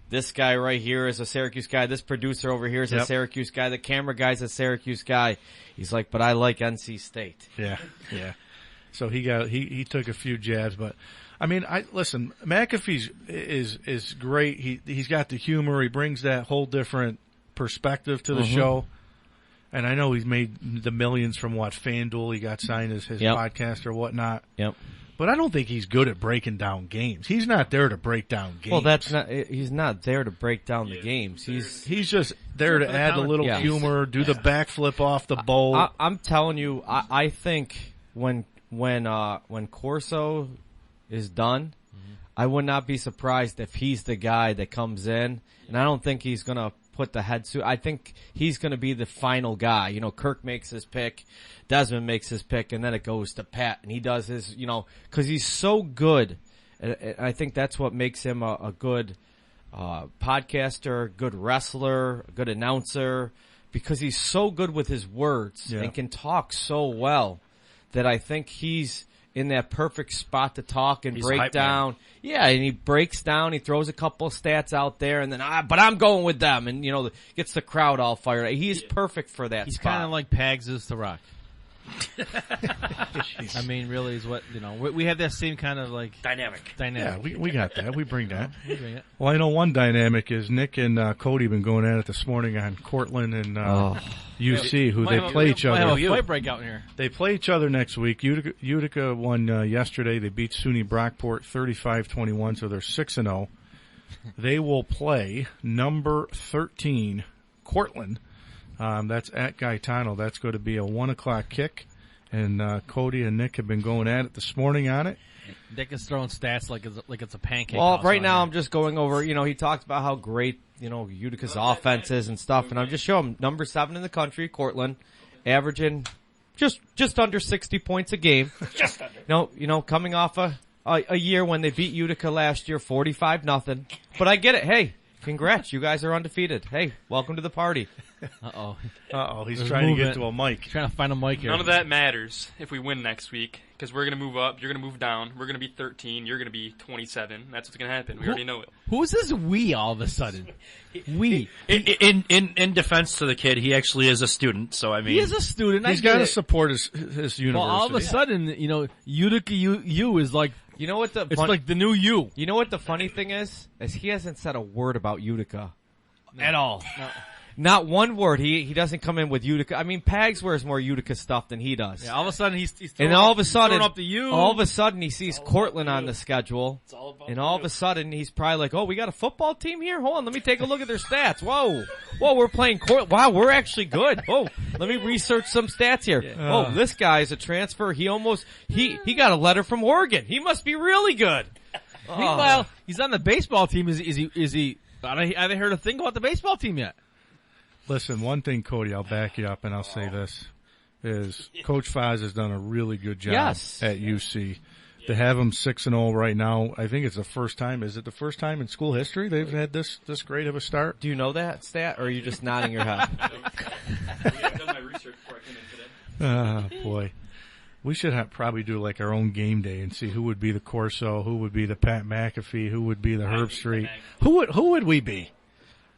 this guy right here is a Syracuse guy. This producer over here is a Syracuse guy. The camera guy's a Syracuse guy. He's like, but I like NC State. Yeah. So he took a few jabs, but listen, McAfee is great. He's got the humor. He brings that whole different perspective to the show. And I know he's made the millions from FanDuel. He got signed as his podcast or whatnot. Yep. But I don't think he's good at breaking down games. He's not there to break down games. Well, he's not there to break down the games. He's just there to add a little humor, do the backflip off the bowl. I'm telling you, I think when Corso is done, I would not be surprised if he's the guy that comes in, and I don't think he's going to put the head suit. I think he's going to be the final guy. You know, Kirk makes his pick, Desmond makes his pick, and then it goes to Pat, and he does his, you know, because he's so good. And I think that's what makes him a good podcaster, good wrestler, good announcer, because he's so good with his words and can talk so well that I think he's in that perfect spot to talk and break down. Yeah, and he breaks down, he throws a couple of stats out there, and then, but I'm going with them, and, you know, gets the crowd all fired. He's perfect for that He's spot. kind of like Pags is to Rock. I mean, really is what, you know, we have that same kind of like dynamic. Yeah, we got that. We bring that. We bring it. Well, I know one dynamic is Nick and Cody been going at it this morning on Cortland and UC, who they play each other. Have a fight break out in here. They play each other next week. Utica won yesterday. They beat SUNY Brockport 35-21, so they're 6-0. They will play number 13 Cortland. That's at Gaetano. That's going to be a 1 o'clock kick. And Cody and Nick have been going at it this morning on it. Nick is throwing stats like it's a pancake. Well, right now I'm just going over, you know, he talks about how great, you know, Utica's offense is and stuff, and I'm just showing him number 7 in the country, Cortland, averaging just under 60 points a game. Just under. You know, coming off a year when they beat Utica last year, 45-0. But I get it. Hey, congrats, you guys are undefeated. Hey, welcome to the party. Uh-oh. He's trying to get to a mic. Trying to find a mic here. None of that matters if we win next week, because we're going to move up, you're going to move down, we're going to be 13, you're going to be 27. That's what's going to happen. We already know it. Who's this we all of a sudden? We. In defense to the kid, he actually is a student, so I mean. He is a student. He's got to support his university. Well, all of a sudden, you know, Utica U is like, you know what it's like the new U. You know what the funny thing is he hasn't said a word about Utica. At all. No. Not one word. He doesn't come in with Utica. I mean, Pags wears more Utica stuff than he does. Yeah, all of a sudden he's and all of a sudden up the U. All of a sudden he sees Cortland on the schedule, and all of a sudden he's probably like, "Oh, we got a football team here. Hold on, let me take a look at their stats. Whoa, we're playing Cortland. Wow, we're actually good. Oh, let me research some stats here. Oh, this guy's a transfer. He got a letter from Oregon. He must be really good. Meanwhile, he's on the baseball team. Is he? I haven't heard a thing about the baseball team yet. Listen, one thing, Cody, I'll back you up, and I'll say this, is Coach Foz has done a really good job at UC. To have him 6-0 right now, I think it's the first time. Is it the first time in school history they've had this great of a start? Do you know that stat, or are you just nodding your head? I've done my research before I came in today. Boy. We should probably do like our own game day and see who would be the Corso, who would be the Pat McAfee, who would be the Herb Street. Who would we be?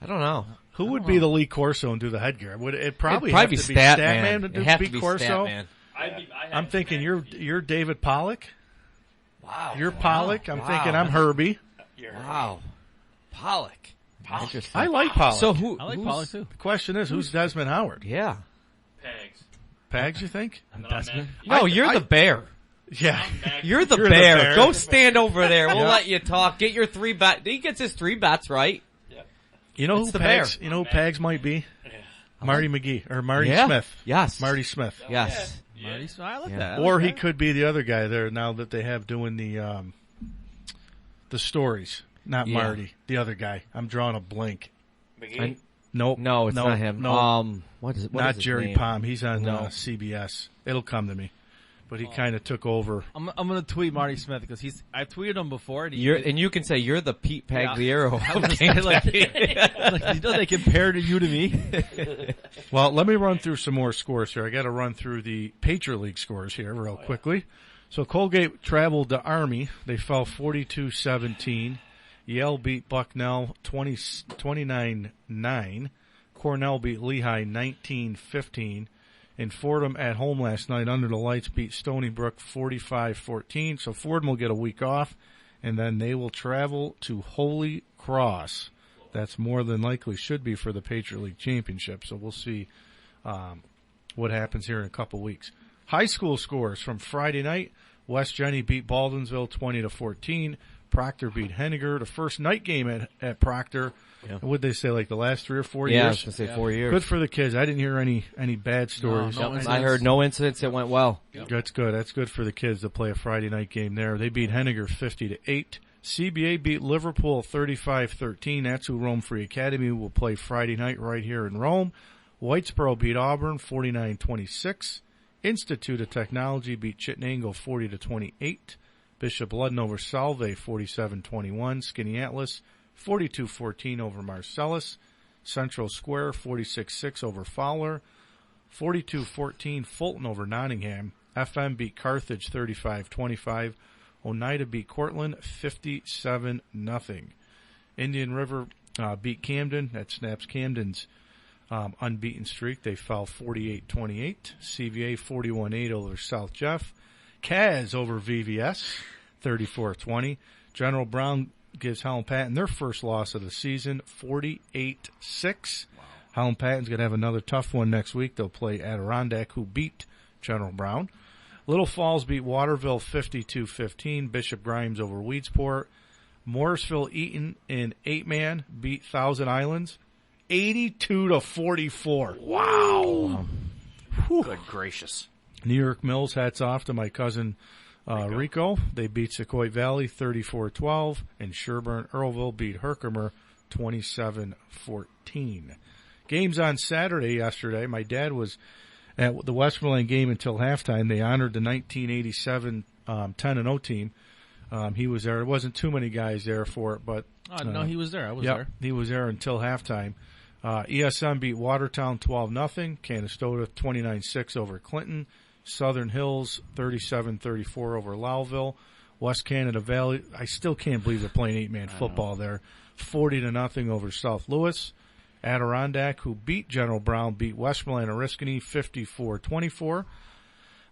I don't know. Who would be the Lee Corso and do the headgear? Would it probably have to be be Statman to be be Corso? Statman. I'm thinking you're David Pollock. Wow. You're Pollock. I'm thinking I'm Herbie. Wow. Pollock. I like Pollock. So I like Pollock too. The question is, who's Desmond Howard? Yeah. Pags, you think? Desmond? No, you're the bear. Yeah. You're the bear. Go stand over there. We'll let you talk. Get your 3 bets. He gets his 3 bets right. You know who the Pags? bear. You know who Pags might be? Marty McGee or Marty Smith. Yes. Marty Smith. Yes. Marty Smith. I like that. Or he could be the other guy there now that they have doing the stories. Not Marty, the other guy. I'm drawing a blank. McGee? Nope. No, it's not him. No. What is it? Not his Jerry name? Palm. He's on CBS. It'll come to me. But he kind of took over. I'm going to tweet Marty Smith because I've tweeted him before. And you can say you're the Pete Pagliaro. They compare to you to me. Well, let me run through some more scores here. I got to run through the Patriot League scores here real quickly. So Colgate traveled to Army. They fell 42-17. Yale beat Bucknell 29-9. Cornell beat Lehigh 19-15. And Fordham at home last night under the lights beat Stony Brook 45-14. So Fordham will get a week off, and then they will travel to Holy Cross. That's more than likely should be for the Patriot League Championship. So we'll see what happens here in a couple weeks. High school scores from Friday night. West Jenny beat Baldwinsville 20-14. Proctor beat Henniger. The first night game at Proctor. Yeah. What did they say, like the last 3 or 4 years? Yeah, I was going to say 4 years. Good for the kids. I didn't hear any bad stories. No I heard no incidents. It went well. Yep. That's good. That's good for the kids to play a Friday night game there. They beat Henniger 50-8. CBA beat Liverpool 35-13. That's who Rome Free Academy will play Friday night right here in Rome. Whitesboro beat Auburn 49-26. Institute of Technology beat Chittenango 40-28. Bishop Ludden over Salve 47-21. Skinny Atlas 42-14 over Marcellus. Central Square 46-6 over Fowler. 42-14 Fulton over Nottingham. FM beat Carthage 35-25. Oneida beat Cortland 57-0. Indian River beat Camden. That snaps Camden's unbeaten streak. They fell 48-28. CVA 41-8 over South Jeff. Kaz over VVS 34-20. General Brown gives Howland Patton their first loss of the season, 48-6. Wow. Howland Patton's going to have another tough one next week. They'll play Adirondack, who beat General Brown. Little Falls beat Waterville 52-15. Bishop Grimes over Weedsport. Morrisville Eaton in 8-man beat Thousand Islands 82-44. Wow. Good gracious. New York Mills, hats off to my cousin Rico. They beat Secoit Valley 34-12, and Sherburne Earlville beat Herkimer 27-14. Games on Saturday yesterday. My dad was at the Westmoreland game until halftime. They honored the 1987 10-0 team. He was there. There wasn't too many guys there for it, but no, he was there. I was there. He was there until halftime. ESM beat Watertown 12-0. Canastota 29-6 over Clinton. Southern Hills 37-34 over Lowville. West Canada Valley, I still can't believe they're playing 8-man football there. 40-0 over South Louis. Adirondack, who beat General Brown, beat Westmoreland Oriskany 54-24.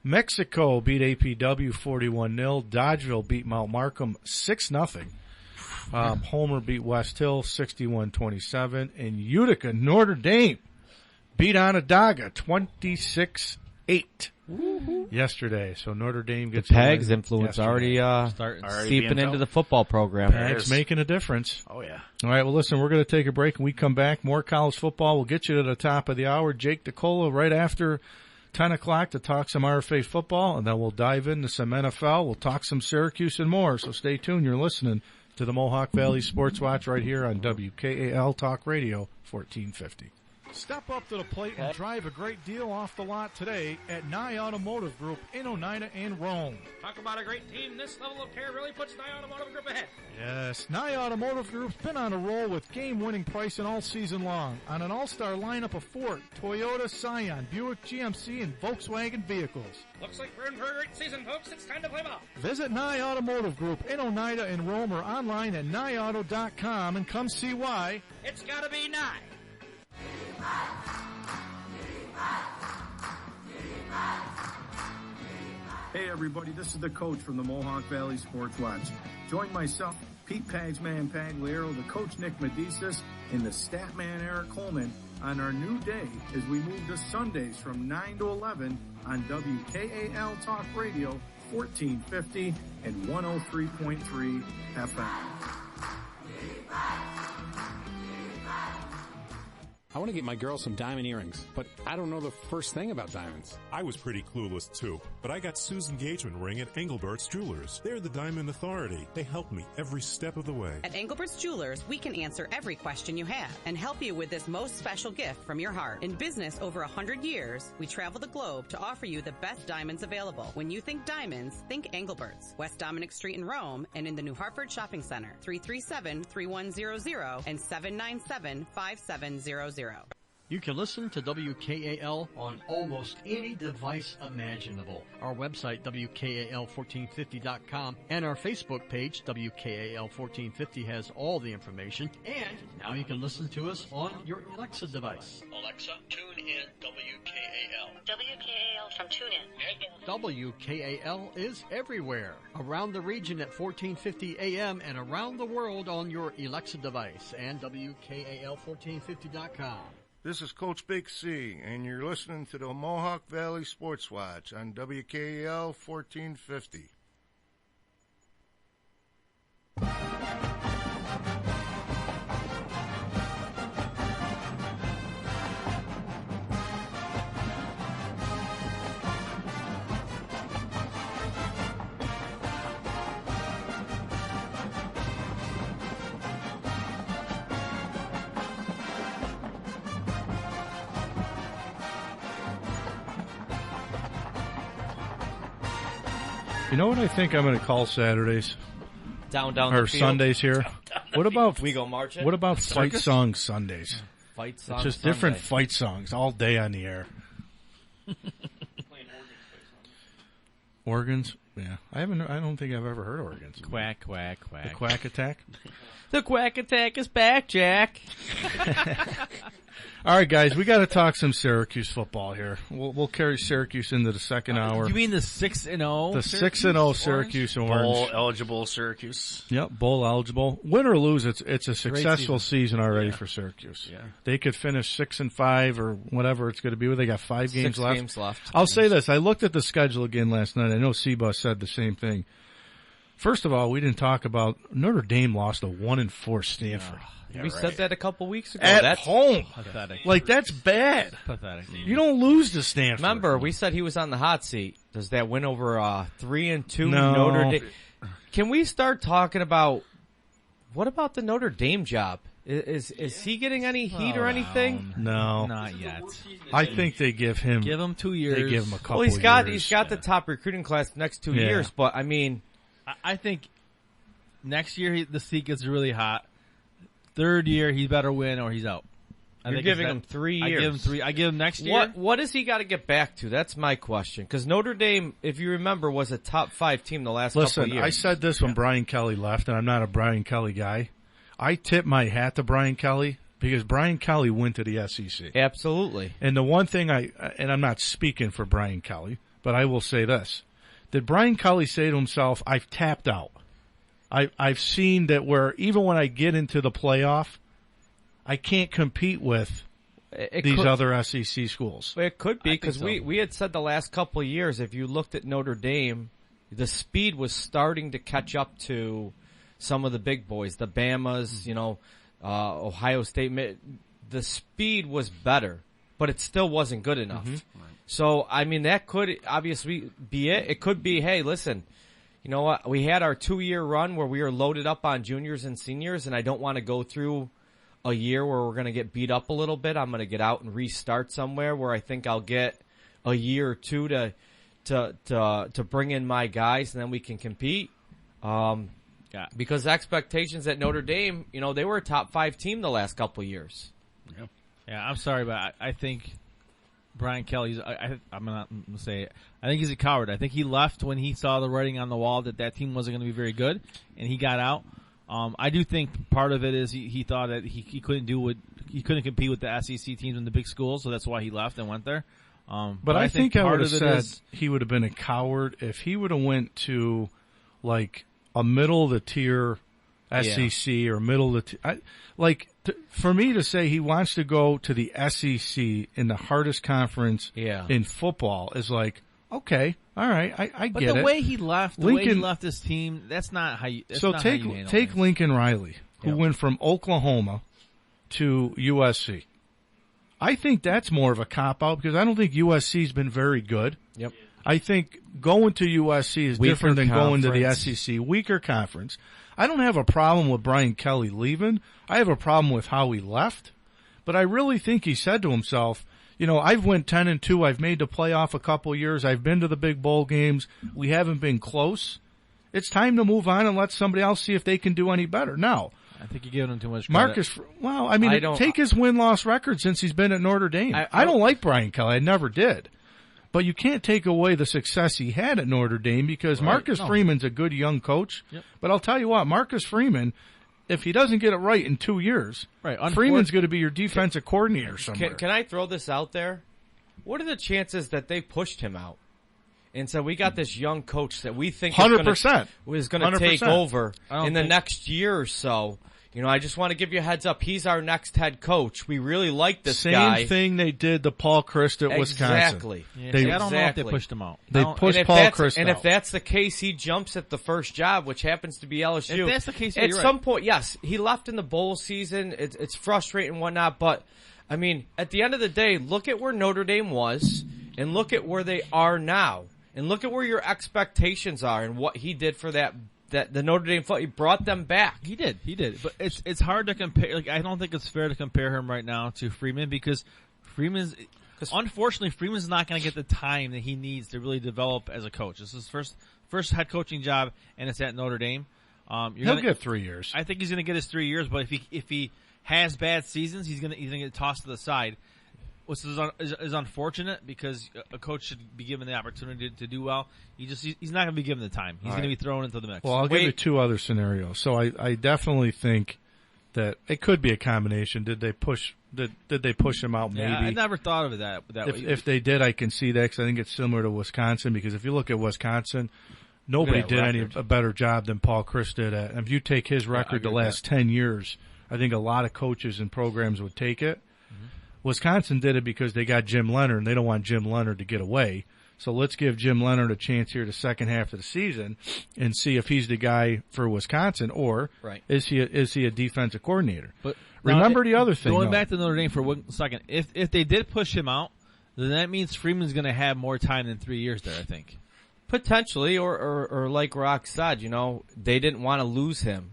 Mexico beat APW 41-0. Dodgeville beat Mount Markham 6-0. Homer beat West Hill 61-27. And Utica Notre Dame beat Onondaga 26-8 yesterday. So Notre Dame gets the Pags influence already seeping into the football program. Pags making a difference. Oh, yeah. All right, well, listen, we're going to take a break. When we come back, more college football. We'll get you to the top of the hour. Jake DeCola right after 10 o'clock to talk some RFA football, and then we'll dive into some NFL. We'll talk some Syracuse and more, so stay tuned. You're listening to the Mohawk Valley Sports Watch right here on WKAL Talk Radio 1450. Step up to the plate and drive a great deal off the lot today at Nye Automotive Group in Oneida and Rome. Talk about a great team. This level of care really puts Nye Automotive Group ahead. Yes, Nye Automotive Group's been on a roll with game-winning pricing all season long on an all-star lineup of Ford, Toyota, Scion, Buick, GMC, and Volkswagen vehicles. Looks like we're in for a great season, folks. It's time to play ball. Visit Nye Automotive Group in Oneida and Rome or online at nyeauto.com and come see why. It's got to be Nye. Hey everybody, this is the coach from the Mohawk Valley Sports Watch. Join myself, Pete Pagsman Pagliaro, the coach Nick Medicis, and the stat man Eric Coleman on our new day as we move to Sundays from 9 to 11 on WKAL Talk Radio 1450 and 103.3 FM. I want to get my girl some diamond earrings, but I don't know the first thing about diamonds. I was pretty clueless too, but I got Sue's engagement ring at Engelbert's Jewelers. They're the diamond authority. They helped me every step of the way. At Engelbert's Jewelers, we can answer every question you have and help you with this most special gift from your heart. In business over 100 years, we travel the globe to offer you the best diamonds available. When you think diamonds, think Engelbert's. West Dominic Street in Rome and in the New Hartford Shopping Center. 337-3100 and 797-5700. You can listen to WKAL on almost any device imaginable. Our website, WKAL1450.com, and our Facebook page, WKAL1450, has all the information. And now you can listen to us on your Alexa device. Alexa, tune in WKAL. WKAL from TuneIn. WKAL is everywhere. Around the region at 1450 AM and around the world on your Alexa device and WKAL1450.com. This is Coach Big C, and you're listening to the Mohawk Valley Sports Watch on WKAL 1450. You know what I think I'm going to call Saturdays? Down or the field. Sundays here. What about we go marching? What about fight Circus? song Sundays? Fight song It's just Sunday. different fight songs all day on the air. Organs? Yeah, I don't think I've ever heard organs. Quack, quack, quack. The quack attack. The quack attack is back, Jack. All right, guys, we got to talk some Syracuse football here. We'll carry Syracuse into the second hour. You mean the 6-0? The 6-0 Syracuse Orange. Bowl eligible Syracuse. Yep, bowl eligible. Win or lose, it's a successful season already for Syracuse. Yeah. They could finish 6-5 or whatever it's going to be. They got 5 games 6 left. games left. I'll say this: I looked at the schedule again last night. I know Seba said the same thing. First of all, we didn't talk about Notre Dame lost a 1-4 Stanford. We said that a couple weeks ago. At home. Pathetic. Like, that's bad. Pathetic. You don't lose to Stanford. Remember, we said he was on the hot seat. Does that win over 3-2 No. Notre Dame? Can we start talking about what about the Notre Dame job? Is he getting any heat or anything? No, not yet. I think they give him 2 years. They give him a couple. Well, he's got the top recruiting class the next 2 Yeah. years, but I mean, I think next year the seat gets really hot. Third year he better win or he's out. You're giving him 3 years. I give him 3. I give him next year. What does he got to get back to? That's my question. Because Notre Dame, if you remember, was a top 5 team the last couple of years. I said this when Brian Kelly left, and I'm not a Brian Kelly guy. I tip my hat to Brian Kelly because Brian Kelly went to the SEC. Absolutely. And the one thing and I'm not speaking for Brian Kelly, but I will say this. Did Brian Kelly say to himself, I've tapped out? I've seen that where even when I get into the playoff, I can't compete with these other SEC schools. It could be because we had said the last couple of years, if you looked at Notre Dame, the speed was starting to catch up to some of the big boys, the Bamas, Ohio State. The speed was better, but it still wasn't good enough. Mm-hmm. Right. So, I mean, that could obviously be it. It could be, hey, listen, you know what? We had our 2-year run where we were loaded up on juniors and seniors, and I don't want to go through a year where we're going to get beat up a little bit. I'm going to get out and restart somewhere where I think I'll get a year or two to bring in my guys, and then we can compete. Because expectations at Notre Dame, they were a top 5 team the last couple of years. Yeah, I'm sorry, but I think Brian Kelly's. I'm not going to say it. I think he's a coward. I think he left when he saw the writing on the wall that team wasn't going to be very good, and he got out. I do think part of it is he thought that he couldn't compete with the SEC teams in the big schools, so that's why he left and went there. But I think I would have said he would have been a coward if he would have went to like a middle of the tier SEC or middle of the for me to say he wants to go to the SEC in the hardest conference in football is like, okay, all right, I get it. But the way he left, this team, that's not how you. Take Lincoln Riley, who went from Oklahoma to USC. I think that's more of a cop out because I don't think USC's been very good. Yep. I think going to USC is different than going to the SEC. Weaker conference. I don't have a problem with Brian Kelly leaving. I have a problem with how he left. But I really think he said to himself, I've went 10-2. I've made the playoff a couple years. I've been to the big bowl games. We haven't been close. It's time to move on and let somebody else see if they can do any better. Now, I think you're giving him too much credit. Take his win-loss record since he's been at Notre Dame. I don't like Brian Kelly. I never did. But you can't take away the success he had at Notre Dame because Marcus Freeman's a good young coach. Yep. But I'll tell you what, Marcus Freeman, if he doesn't get it right in 2 years, Freeman's going to be your defensive coordinator somewhere. Can I throw this out there? What are the chances that they pushed him out? And so we got this young coach that we think 100% is going to take over in the next year or so. I just want to give you a heads up. He's our next head coach. We really like this Same guy. Same thing they did to Paul Christ at Wisconsin. Exactly. Yeah, I don't know if they pushed him out. They pushed Paul Christ out. And if that's the case, he jumps at the first job, which happens to be LSU. If that's the case, at you're some right. point, yes, he left in the bowl season. It's frustrating and whatnot, but I mean, at the end of the day, look at where Notre Dame was, and look at where they are now, and look at where your expectations are, and what he did for that the Notre Dame football. He brought them back. He did. But it's hard to compare. Like, I don't think it's fair to compare him right now to Freeman because unfortunately Freeman's not going to get the time that he needs to really develop as a coach. This is his first head coaching job, and it's at Notre Dame. He'll get 3 years. I think he's going to get his 3 years, but if he has bad seasons, he's going to get tossed to the side. Which is unfortunate because a coach should be given the opportunity to do well. He's not going to be given the time. He's going to be thrown into the mix. Well, I'll give you 2 other scenarios. So I definitely think that it could be a combination. Did they push him out? Maybe. Yeah, I never thought of it that way. If they did, I can see that because I think it's similar to Wisconsin. Because if you look at Wisconsin, nobody did a better job than Paul Christ did at. And if you take his record the last 10 years, I think a lot of coaches and programs would take it. Wisconsin did it because they got Jim Leonard, and they don't want Jim Leonard to get away. So let's give Jim Leonard a chance here the second half of the season and see if he's the guy for Wisconsin, or is he a defensive coordinator? But remember the other thing. Going back to Notre Dame for 1 second, if they did push him out, then that means Freeman's going to have more time than 3 years there, I think. Potentially, or like Rock said, they didn't want to lose him.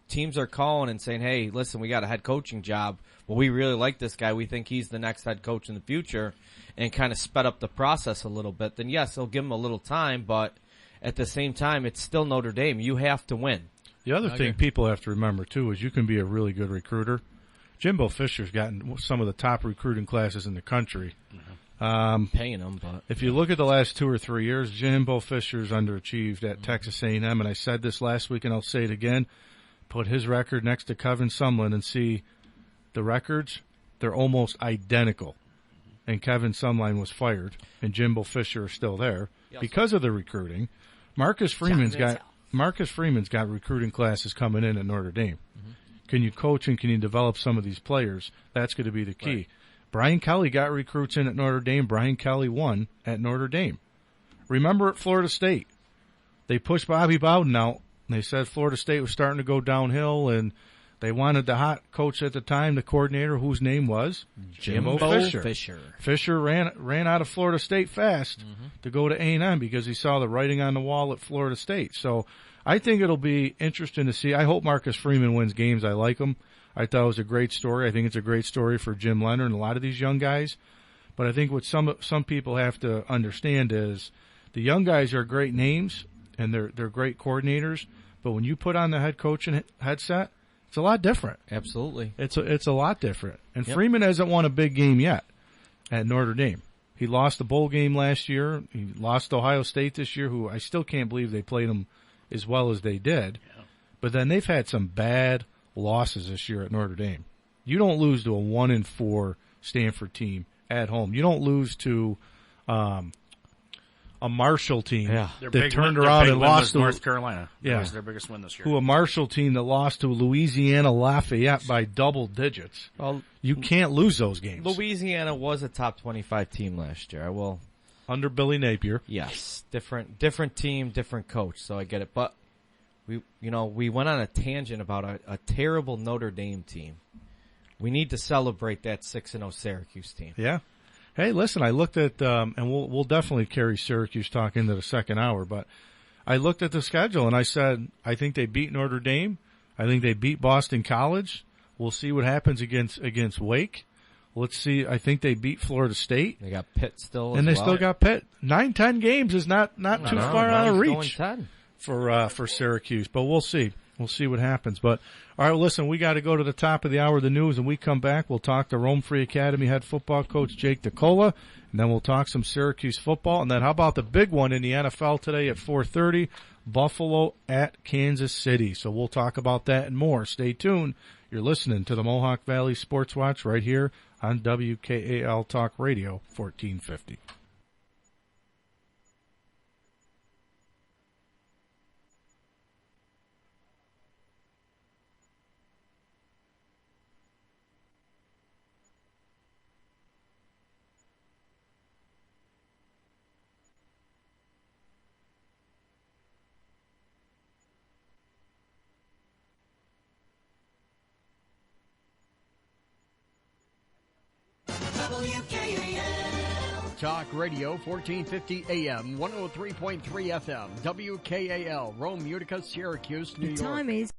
Teams are calling and saying, hey, listen, we got a head coaching job. Well, we really like this guy. We think he's the next head coach in the future, and kind of sped up the process a little bit. Then, yes, they'll give him a little time, but at the same time, it's still Notre Dame. You have to win. The other thing people have to remember, too, is you can be a really good recruiter. Jimbo Fisher's gotten some of the top recruiting classes in the country. Paying them, but if you look at the last 2 or 3 years, Jimbo Fisher's underachieved at Texas A&M, and I said this last week, and I'll say it again. Put his record next to Kevin Sumlin and see the records. They're almost identical. And Kevin Sumlin was fired, and Jimbo Fisher is still there because of the recruiting. Marcus Freeman's got recruiting classes coming in at Notre Dame. Can you coach and can you develop some of these players? That's going to be the key. Right. Brian Kelly got recruits in at Notre Dame. Brian Kelly won at Notre Dame. Remember at Florida State, they pushed Bobby Bowden out. They said Florida State was starting to go downhill, and they wanted the hot coach at the time, the coordinator, whose name was Jimbo Fisher. Fisher ran out of Florida State fast to go to A&M because he saw the writing on the wall at Florida State. So I think it'll be interesting to see. I hope Marcus Freeman wins games. I like him. I thought it was a great story. I think it's a great story for Jim Leonard and a lot of these young guys. But I think what some people have to understand is the young guys are great names and they're great coordinators. But when you put on the head coaching headset, it's a lot different. Absolutely. It's a lot different. And Freeman hasn't won a big game yet at Notre Dame. He lost the bowl game last year. He lost to Ohio State this year, who I still can't believe they played him as well as they did. Yeah. But then they've had some bad losses this year at Notre Dame. You don't lose to a 1-4 Stanford team at home. You don't lose to a Marshall team that turned around and lost to North Carolina. Yeah, that was their biggest win this year. Who a Marshall team that lost to Louisiana Lafayette by double digits. Well, you can't lose those games. Louisiana was a top 25 team last year. Under Billy Napier. Yes, different team, different coach. So I get it, but we went on a tangent about a terrible Notre Dame team. We need to celebrate that 6-0 Syracuse team. Yeah. Hey, listen, I looked at, and we'll definitely carry Syracuse talk into the second hour, but I looked at the schedule and I said, I think they beat Notre Dame. I think they beat Boston College. We'll see what happens against Wake. Let's see. I think they beat Florida State. They got Pitt still, and they still got Pitt. 9-10 games is not too far out of reach for Syracuse, but we'll see. We'll see what happens. But, all right, listen, we got to go to the top of the hour of the news, and we come back. We'll talk to Rome Free Academy head football coach Jake DeCola, and then we'll talk some Syracuse football. And then how about the big one in the NFL today at 4:30, Buffalo at Kansas City. So we'll talk about that and more. Stay tuned. You're listening to the Mohawk Valley Sports Watch right here on WKAL Talk Radio 1450. WKAL. Talk Radio 1450 AM, 103.3 FM, WKAL, Rome, Utica, Syracuse, New York. The time is